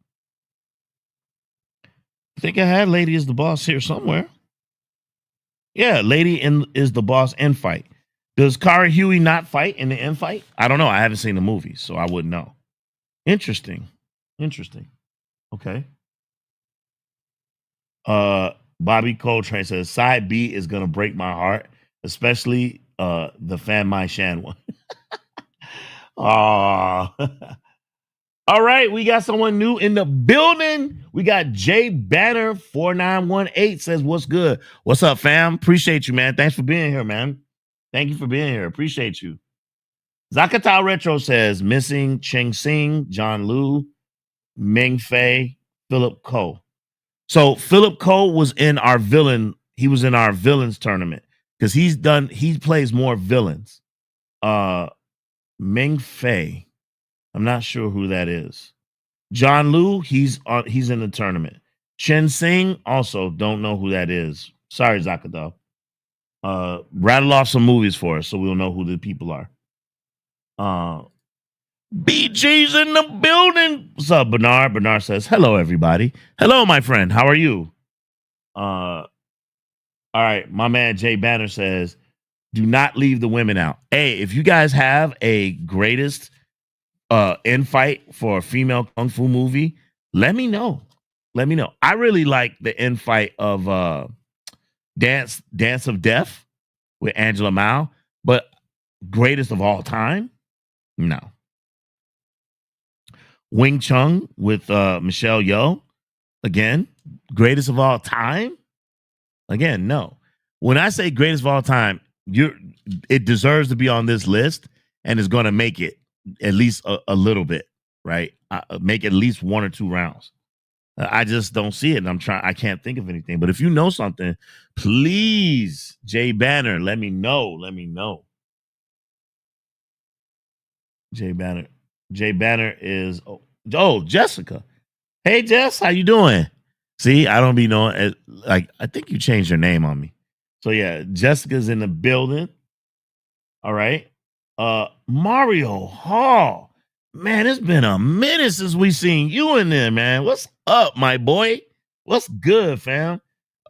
I think I had Lady is the boss here somewhere. Yeah, Lady is the boss end fight. Does Cara Huey not fight in the end fight? I don't know. I haven't seen the movie, so I wouldn't know. Interesting. Okay. Bobby Coltrane says side B is gonna break my heart, especially the Fan My Shan one. Aw. All right, we got someone new in the building. We got Jay Banner 4918 says, "What's good? What's up, fam? Appreciate you, man. Thanks for being here, man. Thank you for being here. Appreciate you." Zakata Retro says, "Missing Cheng Sing, John Liu, Ming Fei, Philip Ko." So Philip Ko was in our villain. He was in our villains tournament because he plays more villains. Ming Fei. I'm not sure who that is. John Liu, he's in the tournament. Chen Sing, also don't know who that is. Sorry, Zakado. Rattle off some movies for us so we'll know who the people are. BG's in the building. What's up, Bernard? Bernard says, hello, everybody. Hello, my friend. How are you? All right. My man Jay Banner says, do not leave the women out. Hey, if you guys have a greatest end fight for a female kung fu movie, let me know. Let me know. I really like the end fight of Dance of Death with Angela Mao, but greatest of all time? No. Wing Chun with Michelle Yeoh, again, greatest of all time? Again, no. When I say greatest of all time, it deserves to be on this list and is going to make it at least a little bit, right? Make at least one or two rounds. I just don't see it, and I can't think of anything. But if you know something, please, Jay Banner, let me know. Let me know. Jay Banner is Jessica. Hey Jess, how you doing? See, I don't be knowing. Like, I think you changed your name on me. So yeah, Jessica's in the building. All right. Mario Hall. Man, it's been a minute since we seen you in there, man. What's up, my boy? What's good, fam?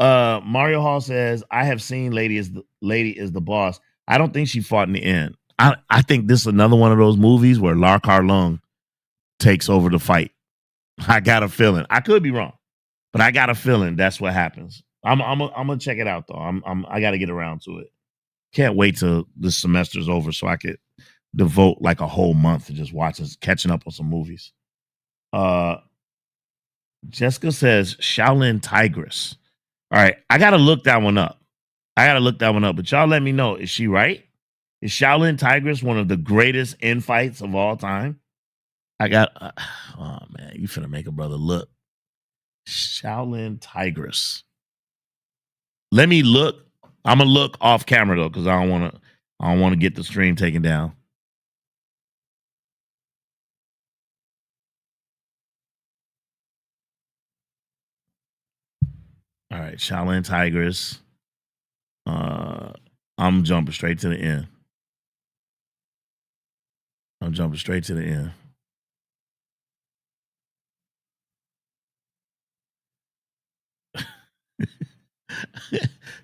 Mario Hall says, I have seen Lady is the boss. I don't think she fought in the end. I think this is another one of those movies where Lar Carlung takes over the fight. I got a feeling. I could be wrong, but I got a feeling that's what happens. I'm gonna check it out though. I got to get around to it. Can't wait till this semester's over so I could devote like a whole month to just watching, catching up on some movies. Uh, Jessica says Shaolin Tigress. All right, I gotta look that one up. But y'all let me know. Is she right? Is Shaolin Tigress one of the greatest in fights of all time? I got. Oh man, you finna make a brother look. Shaolin Tigress. Let me look. I'm gonna look off camera though, because I don't want to. I don't want to get the stream taken down. All right, Shaolin Tigress. I'm jumping straight to the end.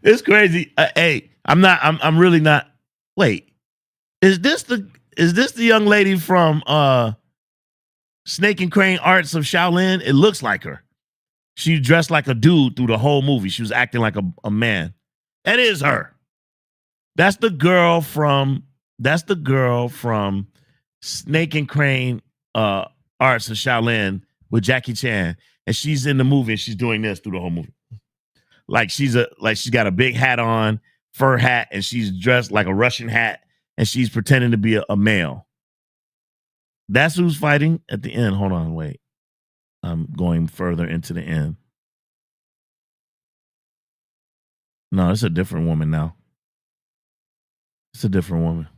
It's crazy. Hey, I'm not. I'm really not. Wait, is this the young lady from Snake and Crane Arts of Shaolin? It looks like her. She dressed like a dude through the whole movie. She was acting like a man. That is her. That's the girl from Snake and Crane Arts of Shaolin with Jackie Chan. And she's in the movie and she's doing this through the whole movie. Like she's got a big hat on, fur hat, and she's dressed like a Russian hat, and she's pretending to be a male. That's who's fighting at the end. Hold on, wait. I'm going further into the end. No, it's a different woman now. It's a different woman.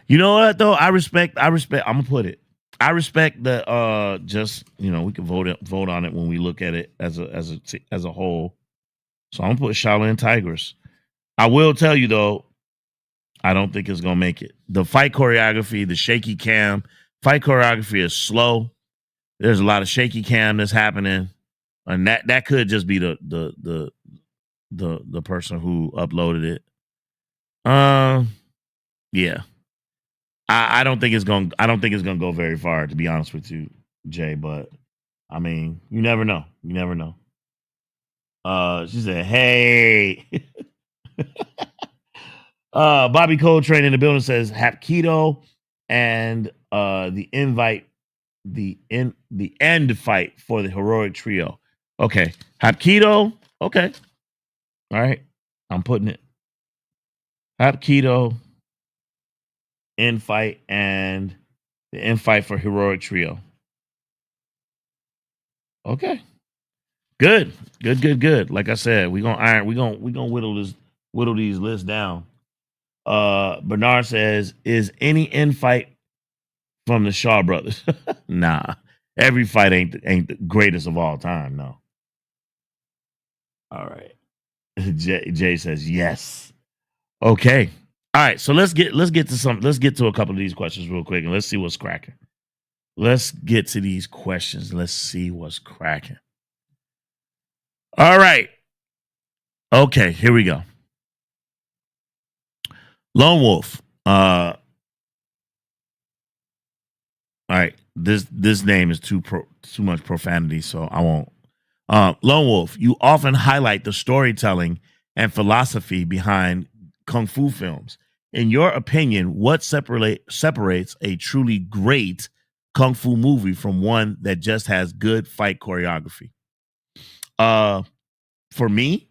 You know what though? I respect. I'm gonna put it. I respect the just, we can vote on it when we look at it as a whole. So I'm gonna put Shaolin Tigress. I will tell you though, I don't think it's gonna make it. The fight choreography, the shaky cam, fight choreography is slow. There's a lot of shaky cam that's happening, and that could just be the person who uploaded it. Yeah. I don't think it's gonna go very far, to be honest with you, Jay. But I mean, you never know. She said, "Hey." Bobby Coltrane in the building says Hapkido and the end fight for the heroic trio. Okay, Hapkido. Okay, all right. I'm putting it. Hapkido, end fight, and the end fight for heroic trio. Okay, good. Like I said, we gonna whittle these lists down. Bernard says, is any infight from the Shaw brothers? Nah, every fight ain't the greatest of all time. No. All right. Jay says yes. Okay. All right. So let's get to a couple of these questions real quick, and let's see what's cracking. Let's get to these questions. Let's see what's cracking. All right. Okay, here we go. Lone Wolf. All right. This name is too much profanity, so I won't. Lone Wolf, you often highlight the storytelling and philosophy behind kung fu films. In your opinion, what separates a truly great kung fu movie from one that just has good fight choreography? For me,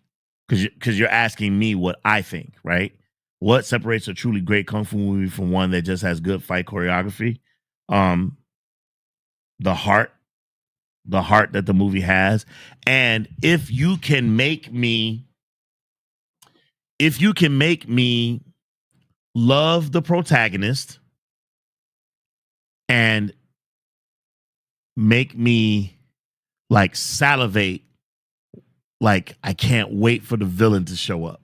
because you're asking me what I think, right? What separates a truly great kung fu movie from one that just has good fight choreography? Um, the heart that the movie has. And if you can make me love the protagonist and make me like salivate, like I can't wait for the villain to show up,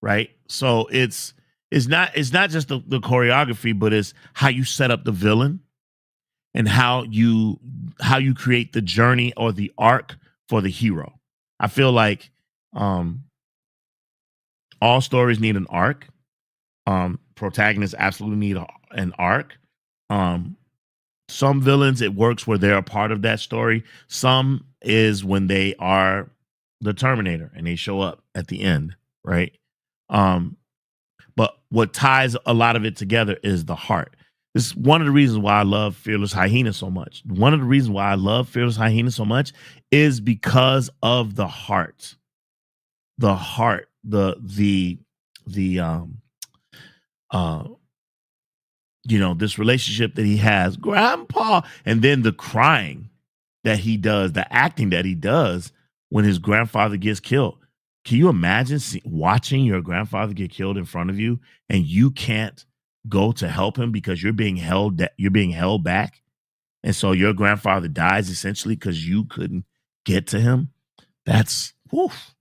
right? So it's not just the choreography, but it's how you set up the villain and how you create the journey or the arc for the hero. I feel like all stories need an arc. Protagonists absolutely need an arc. Some villains, it works where they're a part of that story. Some is when they are the Terminator and they show up at the end, right? what ties a lot of it together is the heart. This is one of the reasons why I love Fearless Hyena so much. One of the reasons why I love Fearless Hyena so much is because of the heart. The heart, the uh this relationship that he has, grandpa, and then the crying that he does, the acting that he does when his grandfather gets killed. Can you imagine watching your grandfather get killed in front of you and you can't go to help him because you're being held back, and so your grandfather dies essentially because you couldn't get to him? That's woof.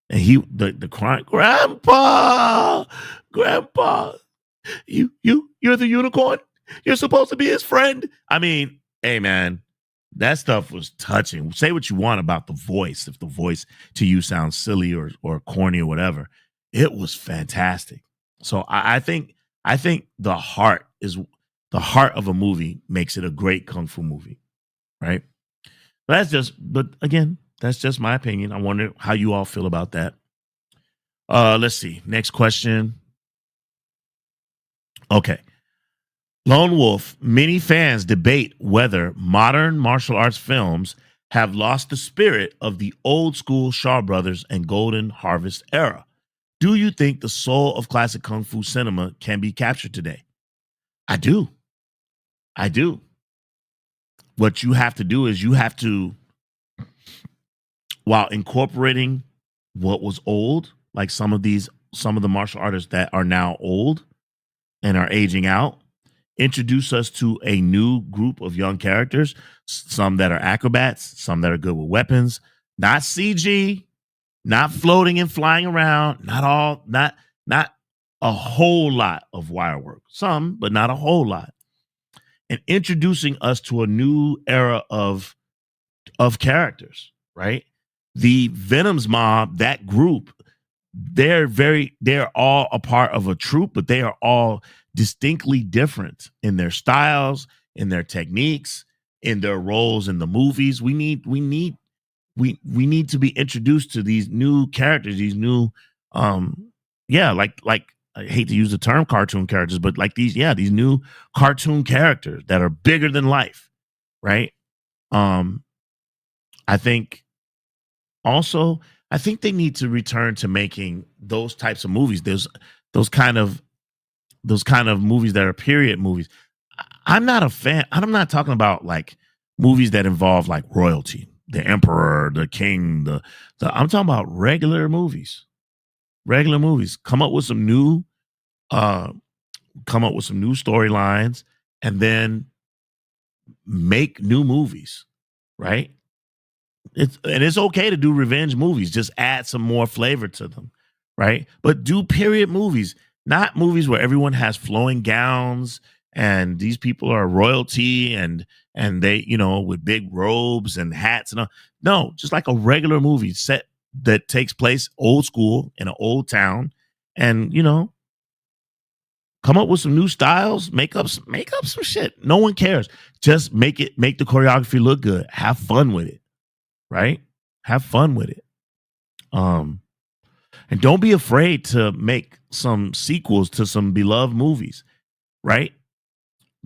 And the crying, grandpa, you're the unicorn. You're supposed to be his friend. I mean, hey man, that stuff was touching. Say what you want about the voice, if the voice to you sounds silly or corny or whatever. It was fantastic. So I think the heart of a movie makes it a great kung fu movie, right? But again, that's just my opinion. I wonder how you all feel about that. Let's see. Next question. Okay. Lone Wolf, many fans debate whether modern martial arts films have lost the spirit of the old school Shaw Brothers and Golden Harvest era. Do you think the soul of classic kung fu cinema can be captured today? I do. I do. What you have to do is you have to, while incorporating what was old, like some of the martial artists that are now old and are aging out, introduce us to a new group of young characters, some that are acrobats, some that are good with weapons, not CG, not floating and flying around, not a whole lot of wire work. Some, but not a whole lot. And introducing us to a new era of characters, right? The Venoms mob, that group, they're all a part of a troupe, but they are all distinctly different in their styles, in their techniques, in their roles in the movies. We need to be introduced to these new characters, these new like I hate to use the term cartoon characters, but like these new cartoon characters that are bigger than life, right? Um I think also, I think they need to return to making those types of movies. There's those kind of those kind of movies that are period movies. I'm not a fan. I'm not talking about like movies that involve like royalty, the emperor, the king, the I'm talking about regular movies. Regular movies. Uh come up with some new storylines and then make new movies, right? It's okay to do revenge movies. Just add some more flavor to them, right? But do period movies, not movies where everyone has flowing gowns and these people are royalty and they with big robes and hats and all. No, just like a regular movie set that takes place old school in an old town, and come up with some new styles, make up some shit. No one cares. Just make the choreography look good. Have fun with it, right? Have fun with it. Um, and don't be afraid to make some sequels to some beloved movies, right?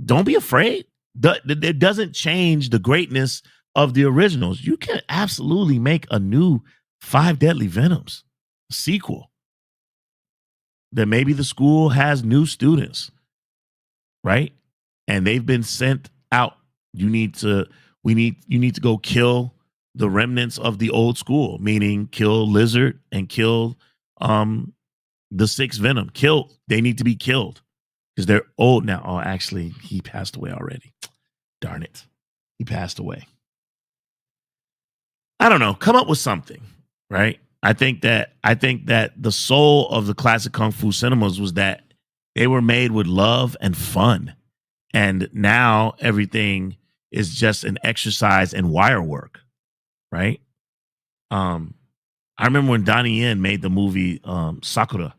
Don't be afraid. It doesn't change the greatness of the originals. You can absolutely make a new Five Deadly Venoms sequel that maybe the school has new students, right? And they've been sent out. You need to go kill the remnants of the old school, meaning kill Lizard and kill um the sixth Venom. They need to be killed because they're old now. Oh, actually, he passed away already. Darn it. He passed away. I don't know. Come up with something, right? I think that the soul of the classic kung fu cinemas was that they were made with love and fun. And now everything is just an exercise in wire work, right? Um, I remember when Donnie Yen made the movie Sakura,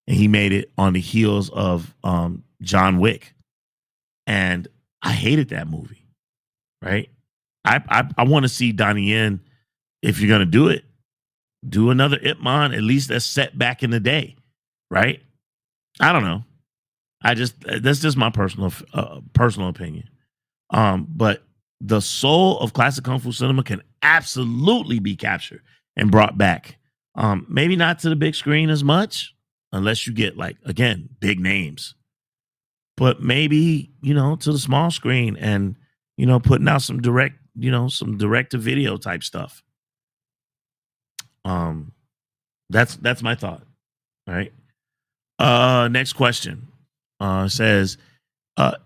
and he made it on the heels of John Wick, and I hated that movie. Right? I want to see Donnie Yen. If you're gonna do it, do another Ip Man, at least that's set back in the day, right? I don't know. I just that's just my personal opinion. But the soul of classic kung fu cinema can absolutely be captured and brought back. Maybe not to the big screen as much, unless you get like again big names, but maybe to the small screen and putting out some direct to video type stuff. Um, that's my thought. All right. Next question says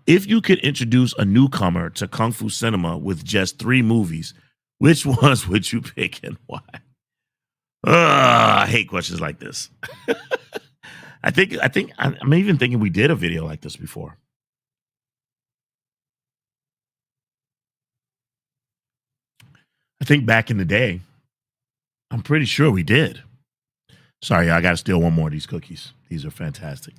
if you could introduce a newcomer to kung fu cinema with just 3 movies, which ones would you pick and why? I hate questions like this. I'm even thinking we did a video like this before. I think back in the day, I'm pretty sure we did. Sorry, I got to steal one more of these cookies. These are fantastic.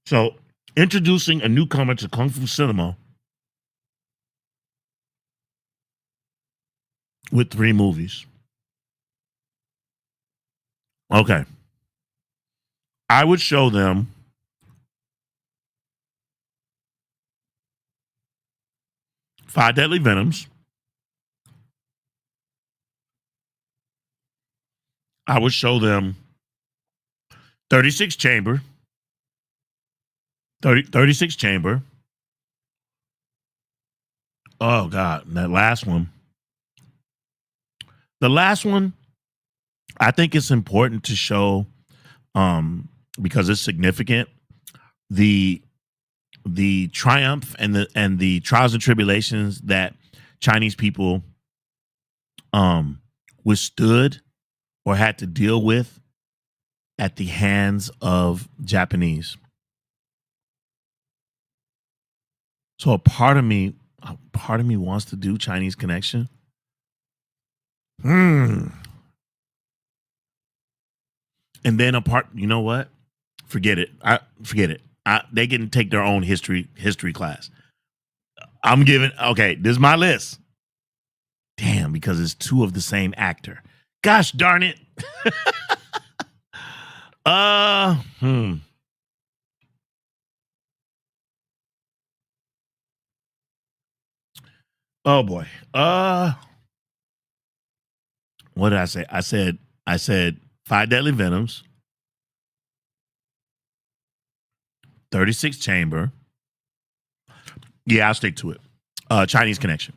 So, introducing a newcomer to kung fu cinema with 3 movies. Okay. I would show them Five Deadly Venoms. I would show them 36 Chamber. 36 Chamber. Oh, God. That last one. The last one, I think it's important to show because it's significant. The triumph and the trials and tribulations that Chinese people withstood or had to deal with at the hands of Japanese. So a part of me wants to do Chinese Connection. And then you know what? Forget it. Forget it. They can take their own history class. I'm giving. Okay, this is my list. Damn, because it's 2 of the same actor. Gosh darn it. Oh boy. What did I say? I said Five Deadly Venoms, 36 Chamber. Yeah, I'll stick to it. Chinese Connection.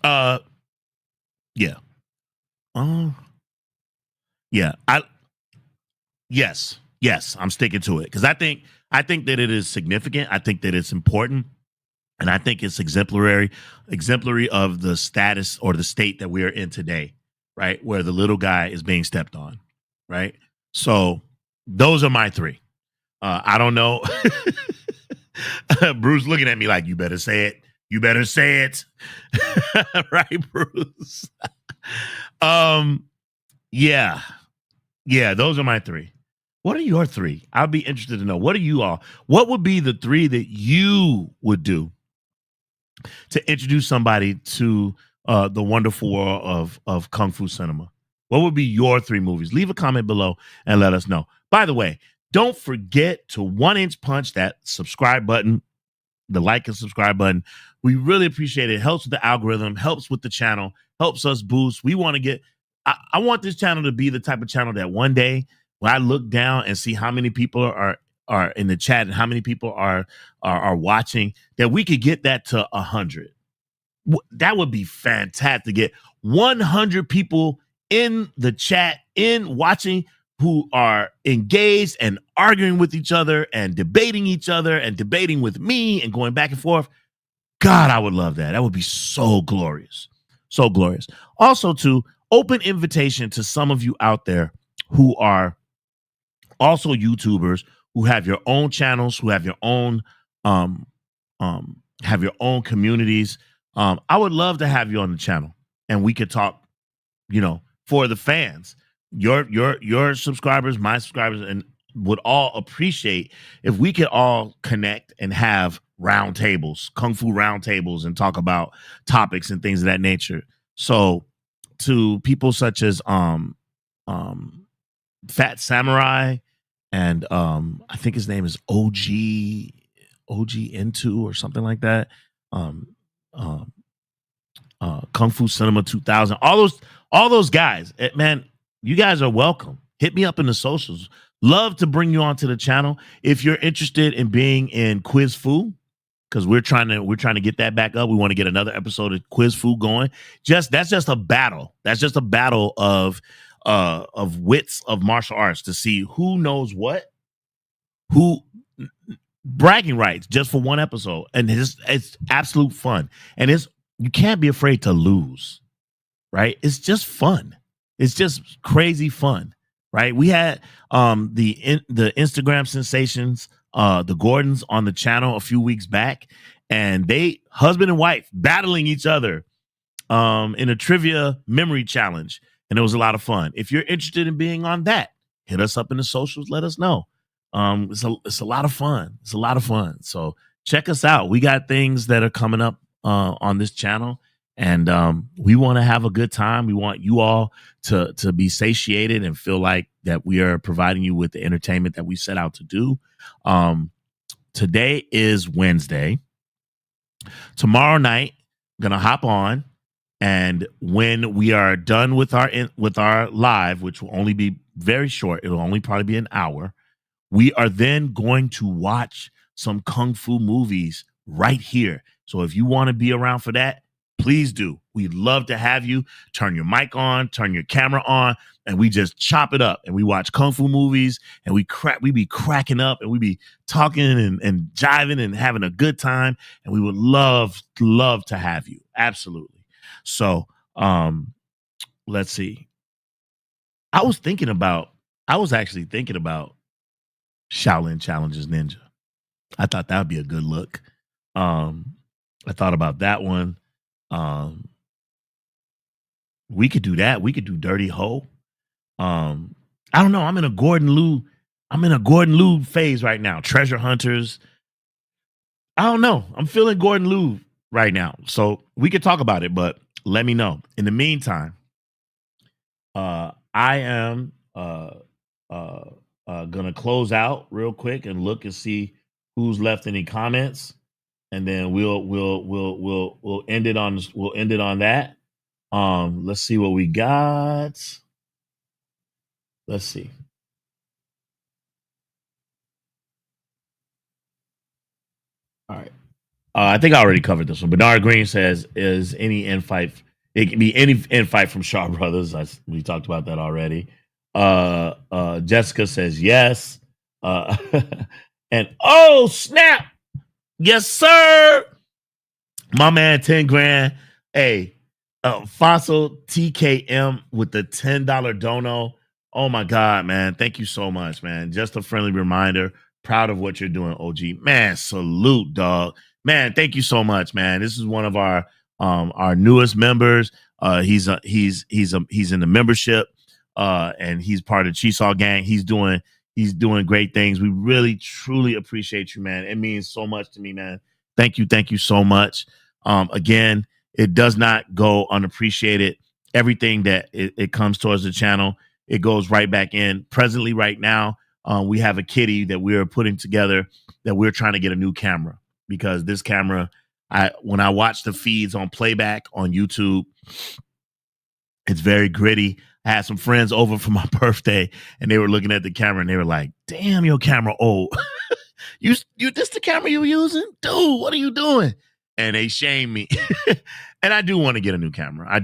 Yeah. Yeah. Yes, I'm sticking to it because I think that it is significant. I think that it's important, and I think it's exemplary of the status or the state that we are in today, right? Where the little guy is being stepped on, right? So those are my 3. I don't know. Bruce looking at me like, you better say it. You better say it. Right, Bruce? Yeah. Yeah, those are my 3. What are your 3? I'll be interested to know. What are you all? What would be the 3 that you would do to introduce somebody to the wonderful world of Kung Fu cinema? What would be your 3 movies? Leave a comment below and let us know. By the way, don't forget to 1-inch punch that subscribe button, the like and subscribe button. We really appreciate it. It helps with the algorithm, helps with the channel, helps us boost. We want to get, I want this channel to be the type of channel that one day when I look down and see how many people are in the chat and how many people are watching, that we could get that to 100. That would be fantastic. Get 100 people in the chat, in watching, who are engaged and arguing with each other and debating each other and debating with me and going back and forth. God, I would love that. That would be so glorious. So glorious. Also, to open invitation to some of you out there who are also YouTubers, who have your own channels, who have your own communities. I would love to have you on the channel and we could talk, for the fans, your subscribers, my subscribers, and would all appreciate if we could all connect and have round tables, kung fu round tables, and talk about topics and things of that nature. So to people such as um Fat Samurai and I think his name is OG Into or something like that. Um um Kung Fu Cinema 2000. All those guys. Man, you guys are welcome. Hit me up in the socials. Love to bring you onto the channel. If you're interested in being in Quiz Fu, because we're trying to get that back up. We want to get another episode of Quiz Fu going. That's just a battle. That's just a battle of wits of martial arts to see who knows what, who bragging rights just for one episode. And it's absolute fun. And you can't be afraid to lose, right? It's just fun. It's just crazy fun, right? We had the Instagram sensations, the Gordons on the channel a few weeks back, and they husband and wife battling each other in a trivia memory challenge, and it was a lot of fun. If you're interested in being on that, hit us up in the socials. Let us know. It's a lot of fun. It's a lot of fun. So check us out. We got things that are coming up on this channel, and we want to have a good time. We want you all to be satiated and feel like that we are providing you with the entertainment that we set out to do. Today is Wednesday. Tomorrow night, I'm gonna hop on, and when we are done with our live, which will only be very short, it'll only probably be an hour. We are then going to watch some kung fu movies right here. So if you want to be around for that, please do. We'd love to have you. Turn your mic on, turn your camera on, and we just chop it up. And we watch kung fu movies, and we be cracking up, and we be talking and jiving and having a good time. And we would love to have you. Absolutely. So let's see. I was actually thinking about Shaolin Challenges Ninja. I thought that would be a good look. I thought about that one. We could do that. We could do Dirty Ho. I don't know. I'm in a Gordon Liu phase right now. Treasure Hunters. I don't know. I'm feeling Gordon Liu right now. So we could talk about it, but let me know. In the meantime, I am gonna close out real quick and look and see who's left any comments, and then we'll end it on that. Let's see what we got. Let's see. All right. I think I already covered this one. Bernard Green says, "Is any infight? It can be any infight from Shaw Brothers." We talked about that already. Jessica says yes. And oh snap! Yes, sir. My man, 10 grand. Hey, Fossil TKM with the $10 dono. Oh my God, man. Thank you so much, man. Just a friendly reminder. Proud of what you're doing, OG. Man, salute, dog. Man, thank you so much, man. This is one of our newest members. He's in the membership, and he's part of Cheesaw Gang. He's doing great things. We really, truly appreciate you, man. It means so much to me, man. Thank you so much. Again, it does not go unappreciated. Everything that it comes towards the channel, it goes right back in. Presently, right now, we have a kitty that we're putting together that we're trying to get a new camera, because this camera, when I watch the feeds on playback on YouTube, it's very gritty. I had some friends over for my birthday, and they were looking at the camera and they were like, "Damn, your camera old." you this the camera you using? Dude, what are you doing? And they shame me. And I do want to get a new camera. I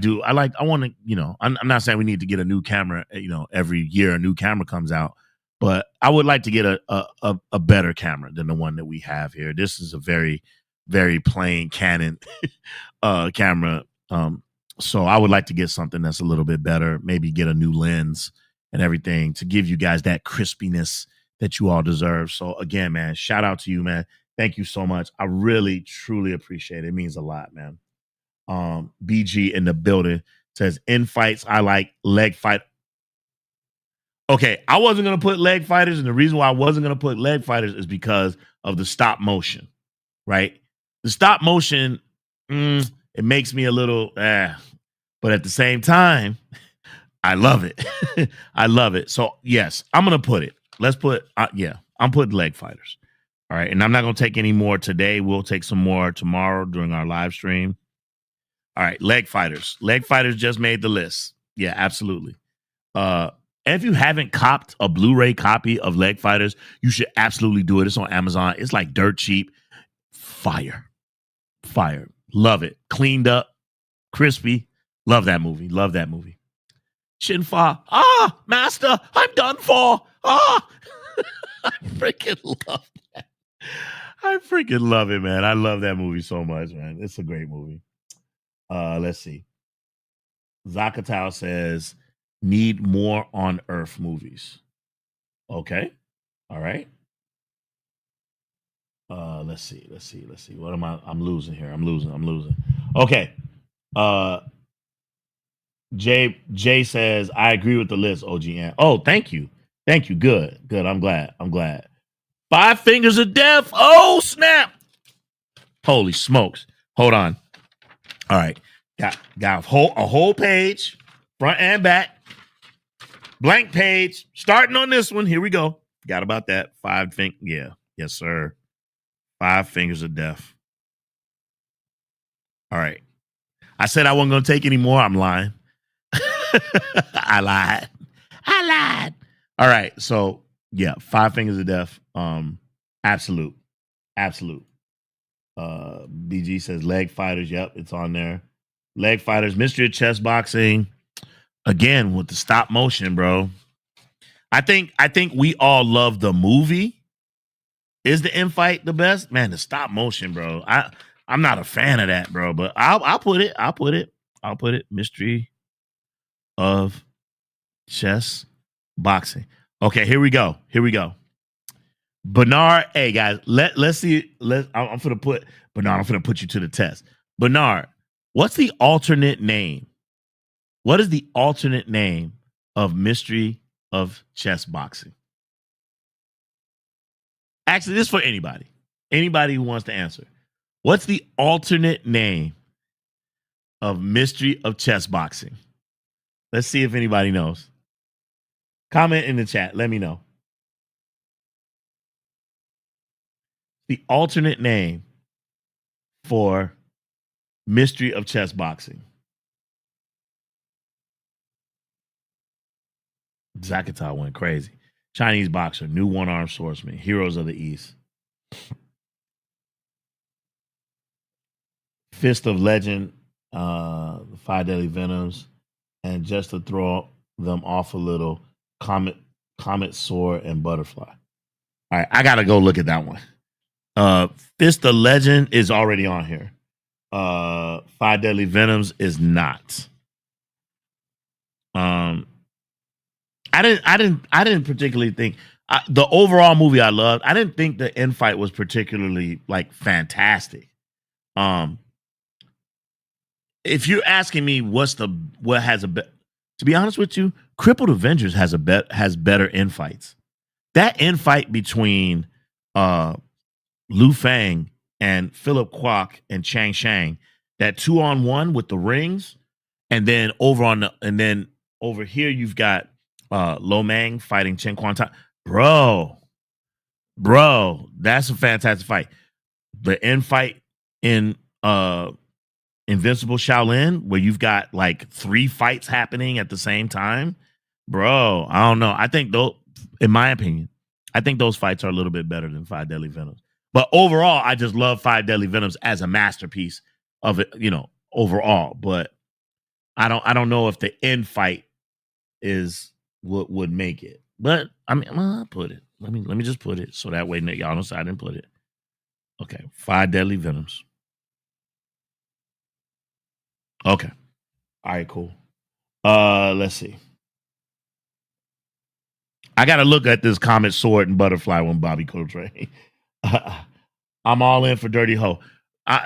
want to, I'm not saying we need to get a new camera, every year a new camera comes out, but I would like to get a better camera than the one that we have here. This is a very, very plain Canon camera. So I would like to get something that's a little bit better, maybe get a new lens and everything to give you guys that crispiness that you all deserve. So again, man, shout out to you, man. Thank you so much. I really, truly appreciate it. It means a lot, man. BG in the building says, in fights, I like leg fight. Okay, I wasn't going to put leg fighters, and the reason why I wasn't going to put leg fighters is because of the stop motion, right? The stop motion, it makes me a little, But at the same time, I love it. I love it. So yes, I'm gonna put it. Let's put yeah, I'm putting leg fighters. All right. And I'm not gonna take any more today. We'll take some more tomorrow during our live stream. All right, leg fighters. Leg fighters just made the list. Yeah, absolutely. If you haven't copped a Blu-ray copy of Leg Fighters, you should absolutely do it. It's on Amazon. It's like dirt cheap. Fire. Fire. Love it. Cleaned up, crispy. Love that movie. Love that movie. Shinfa. Ah, master, I'm done for. Ah. I freaking love that. I freaking love it, man. I love that movie so much, man. It's a great movie. Let's see. Zakatao says, need more on Earth movies. Okay. All right. Let's see. What am I? I'm losing here. I'm losing. Okay. Jay says, I agree with the list, OGN. Oh, thank you. Good. I'm glad. Five Fingers of Death. Oh, snap. Holy smokes. Hold on. All right. Got a whole page, front and back. Blank page. Starting on this one. Here we go. Forgot about that. Yeah. Yes, sir. Five Fingers of Death. All right. I said I wasn't going to take any more. I'm lying. I lied. All right. So, yeah, Five Fingers of Death. Absolute. BG says Leg Fighters. Yep, it's on there. Leg Fighters. Mystery of Chess Boxing. Again, with the stop motion, bro. I think we all love the movie. Is the infight the best? Man, the stop motion, bro. I'm not a fan of that, bro. But I'll put it. Mystery of Chess Boxing. Okay, here we go. Bernard, hey guys, let's see. I'm gonna put Bernard. I'm gonna put you to the test. Bernard, what's the alternate name? What is the alternate name of Mystery of Chess Boxing? Actually, this is for anybody. Anybody who wants to answer. What's the alternate name of Mystery of Chess Boxing? Let's see if anybody knows. Comment in the chat. Let me know. The alternate name for Mystery of Chess Boxing. Zakata went crazy. Chinese boxer, new one-armed swordsman, heroes of the East. Fist of Legend, Five Deadly Venoms, and just to throw them off a little, Comet, Sword, and Butterfly. All right, I gotta go look at that one. Fist of Legend is already on here. Five Deadly Venoms is not. I didn't particularly think the overall movie I loved. I didn't think the infight was particularly like fantastic. If you're asking me what has a to be honest with you, Crippled Avengers has better infights. That infight between Lu Fang and Philip Kwok and Chang Shang, that 2-on-1 with the rings, and then over here you've got Lo Mang fighting Chen Quan Tai. Bro, that's a fantastic fight. The infight in Invincible Shaolin, where you've got like 3 fights happening at the same time. Bro, I don't know. I think in my opinion, I think those fights are a little bit better than Five Deadly Venoms. But overall, I just love Five Deadly Venoms as a masterpiece of it, overall. But I don't know if the end fight is what would make it. But I mean, I'll put it. Let me just put it so that way y'all know I didn't put it. Okay, Five Deadly Venoms. Okay. All right, cool. Let's see. I got to look at this Comet, Sword, and Butterfly one, Bobby Coltrane. I'm all in for Dirty Ho.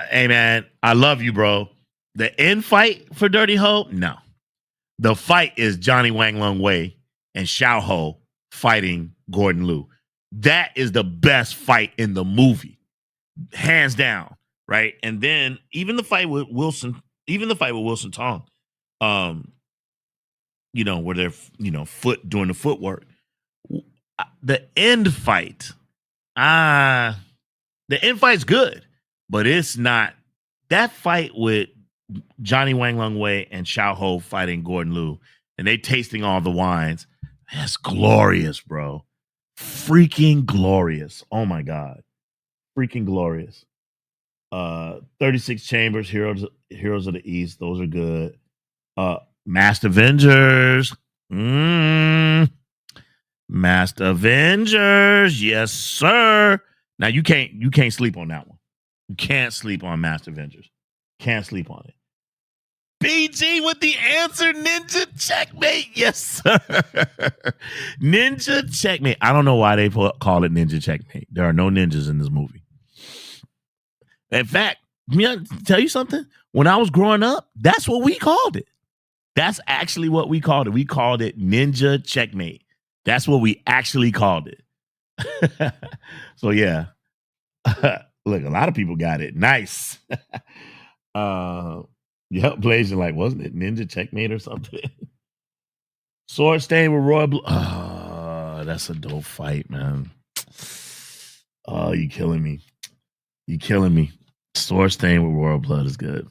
Hey, man, I love you, bro. The end fight for Dirty Ho? No. The fight is Johnny Wang Lung Wei and Xiao Ho fighting Gordon Liu. That is the best fight in the movie. Hands down, right? And then even the fight with Wilson Tong, um, where they're, foot doing the footwork. The end fight, ah, the end fight's good, but it's not that fight with Johnny Wang Lung Wei and Xiao Ho fighting Gordon Liu, and they tasting all the wines. That's glorious, bro. Freaking glorious. Oh my God. Freaking glorious. 36 Chambers, Heroes of the East. Those are good. Masked Avengers. Masked Avengers. Yes, sir. Now you can't sleep on that one. You can't sleep on Masked Avengers. Can't sleep on it. BG with the answer. Ninja Checkmate. Yes, sir. Ninja Checkmate. I don't know why they call it Ninja Checkmate. There are no ninjas in this movie. In fact, tell you something. When I was growing up, that's what we called it. That's actually what we called it. We called it Ninja Checkmate. That's what we actually called it. So yeah. Look, a lot of people got it. Nice. Yep, blazing like, wasn't it Ninja Checkmate or something? Sword Stain with Royal Blue. Oh, that's a dope fight, man. Oh, you killing me. You killing me. Sword Stain with Royal Blood is good.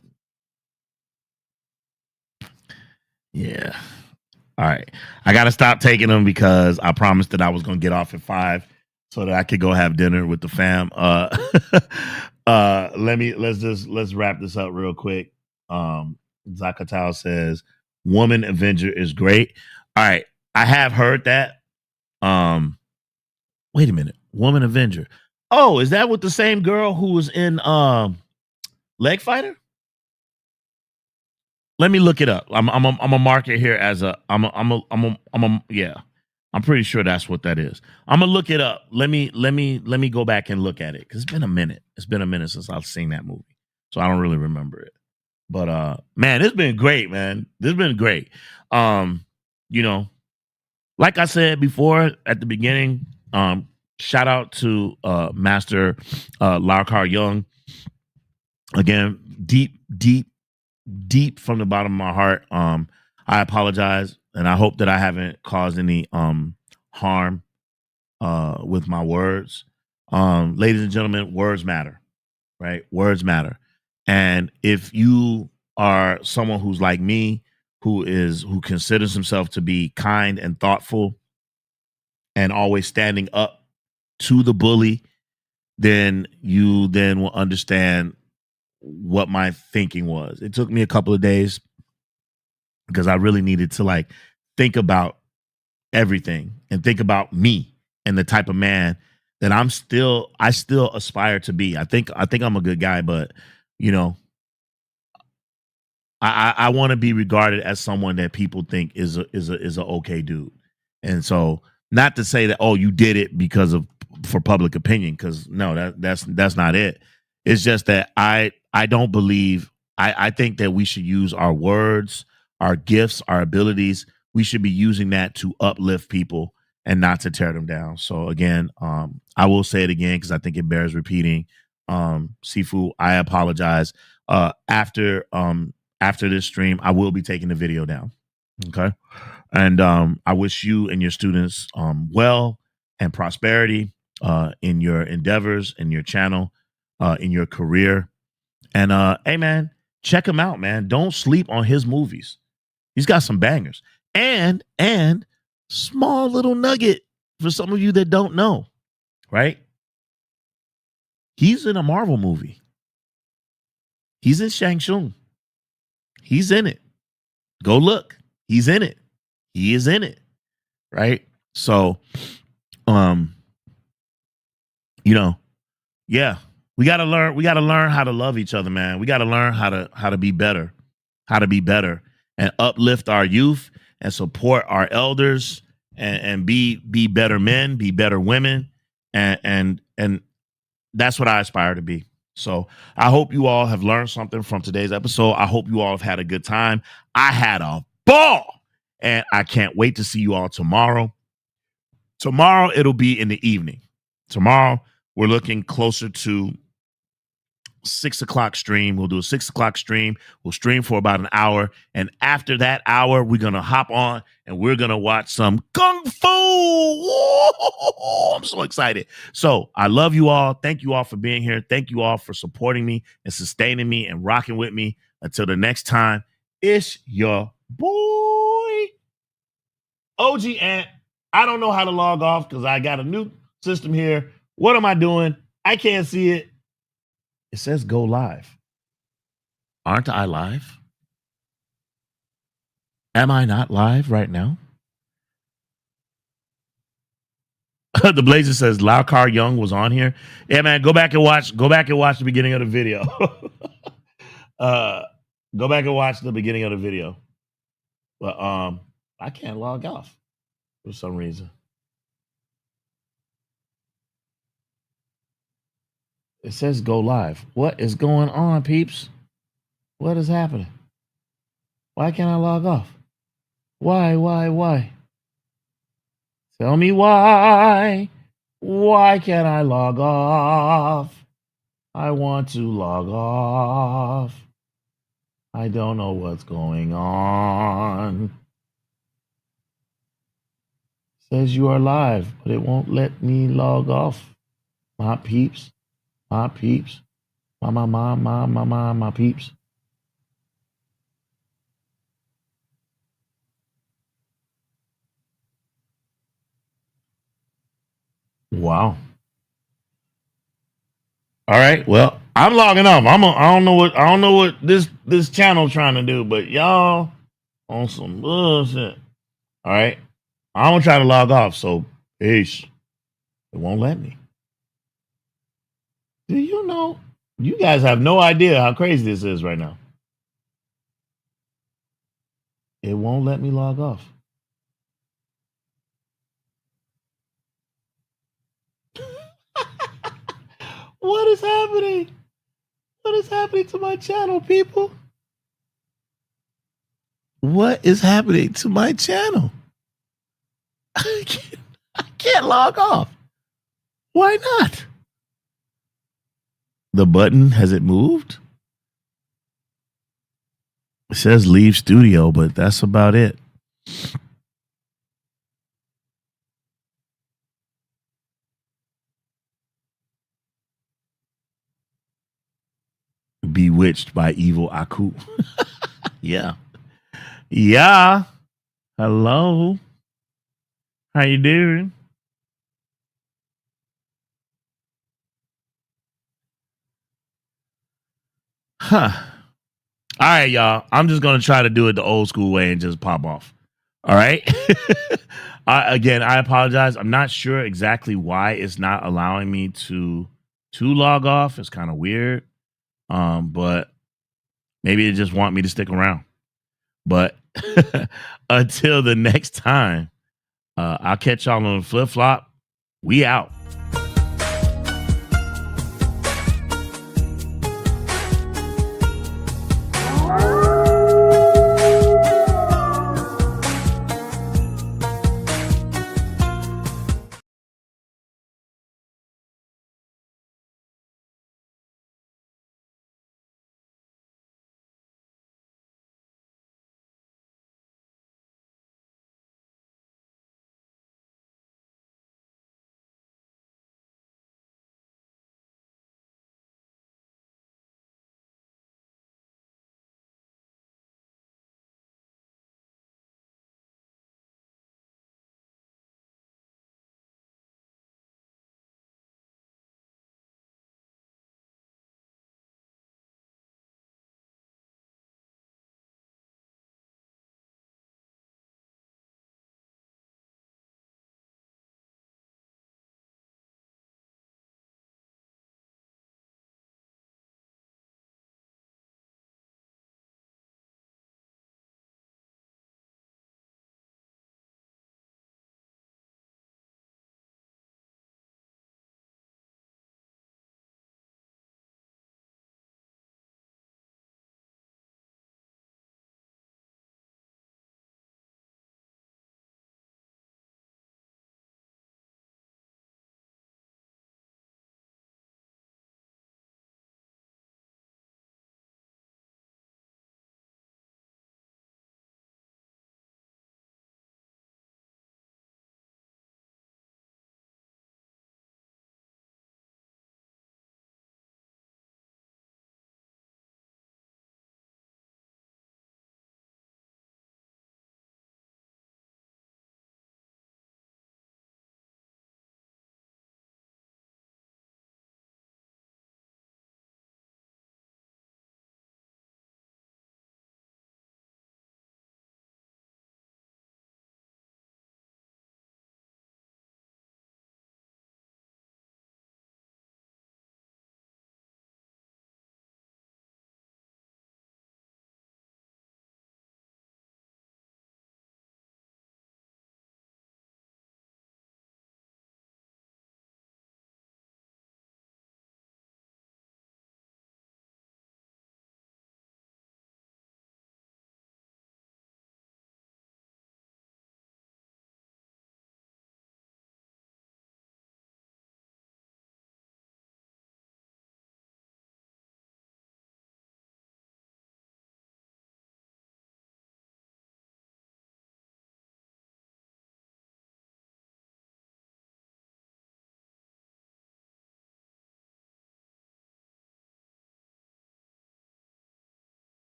Yeah. All right. I got to stop taking them because I promised that I was going to get off at 5 so that I could go have dinner with the fam. Let's wrap this up real quick. Zakatao says Woman Avenger is great. All right. I have heard that. Wait a minute. Woman Avenger. Oh, is that with the same girl who was in Leg Fighter? Let me look it up. I'm a mark it here as a yeah. I'm pretty sure that's what that is. I'm gonna look it up. Let me go back and look at it because it's been a minute. It's been a minute since I've seen that movie, so I don't really remember it. But man, it's been great, man. This has been great. Like I said before at the beginning, shout out to Master Larkar Young. Again, deep from the bottom of my heart. I apologize, and I hope that I haven't caused any harm with my words. Ladies and gentlemen, words matter, right? Words matter. And if you are someone who's like me, who considers himself to be kind and thoughtful and always standing up to the bully, then you will understand what my thinking was. It took me a couple of days because I really needed to think about everything and think about me and the type of man that I still aspire to be. I think I'm a good guy, but I want to be regarded as someone that people think is a okay dude. And so, not to say that, oh, you did it for public opinion, because no, that's not it. It's just that I don't believe. I think that we should use our words, our gifts, our abilities. We should be using that to uplift people and not to tear them down. So again, I will say it again because I think it bears repeating. Sifu, I apologize. After this stream, I will be taking the video down. Okay. And I wish you and your students well and prosperity in your endeavors, in your channel, in your career. And hey, man, check him out, man. Don't sleep on his movies. He's got some bangers. And small little nugget for some of you that don't know, right? He's in a Marvel movie. He's in Shang-Chi. He's in it. Go look. He's in it. He is in it. Right? So, yeah, we got to learn how to love each other, man. We got to learn how to be better, and uplift our youth and support our elders and be better men, be better women. And that's what I aspire to be. So I hope you all have learned something from today's episode. I hope you all have had a good time. I had a ball, and I can't wait to see you all tomorrow. Tomorrow, it'll be in the evening. Tomorrow, we're looking closer to 6 o'clock stream. We'll do a 6 o'clock stream. We'll stream for about an hour. And after that hour, we're going to hop on and we're going to watch some Kung Fu. Whoa! I'm so excited. So I love you all. Thank you all for being here. Thank you all for supporting me and sustaining me and rocking with me. Until the next time, it's your boy, OG Ant. I don't know how to log off because I got a new system here. What am I doing? I can't see it. It says go live. Aren't I live? Am I not live right now? The Blazer says Laukar Young was on here. Yeah, man, go back and watch the beginning of the video. Go back and watch the beginning of the video. But I can't log off for some reason. It says go live. What is going on, peeps? What is happening? Why can't I log off? Why? Tell me why. Why can't I log off? I want to log off. I don't know what's going on. Says you are live, but it won't let me log off. My peeps. My peeps. My peeps. Wow. All right. Well, I'm logging off. I don't know what this channel trying to do, but y'all on some bullshit. All right. I'm gonna try to log off. So peace. It won't let me. Do you know? You guys have no idea how crazy this is right now. It won't let me log off. What is happening? What is happening to my channel, people? What is happening to my channel? I can't log off. Why not? The button, has it moved? It says leave studio, but that's about it. Bewitched by evil Aku. Yeah. Yeah. Hello. How you doing? Huh. All right, y'all. I'm just going to try to do it the old school way and just pop off. All right. Again, I apologize. I'm not sure exactly why it's not allowing me to log off. It's kind of weird. But maybe it just want me to stick around. But until the next time, I'll catch y'all on the flip flop. We out.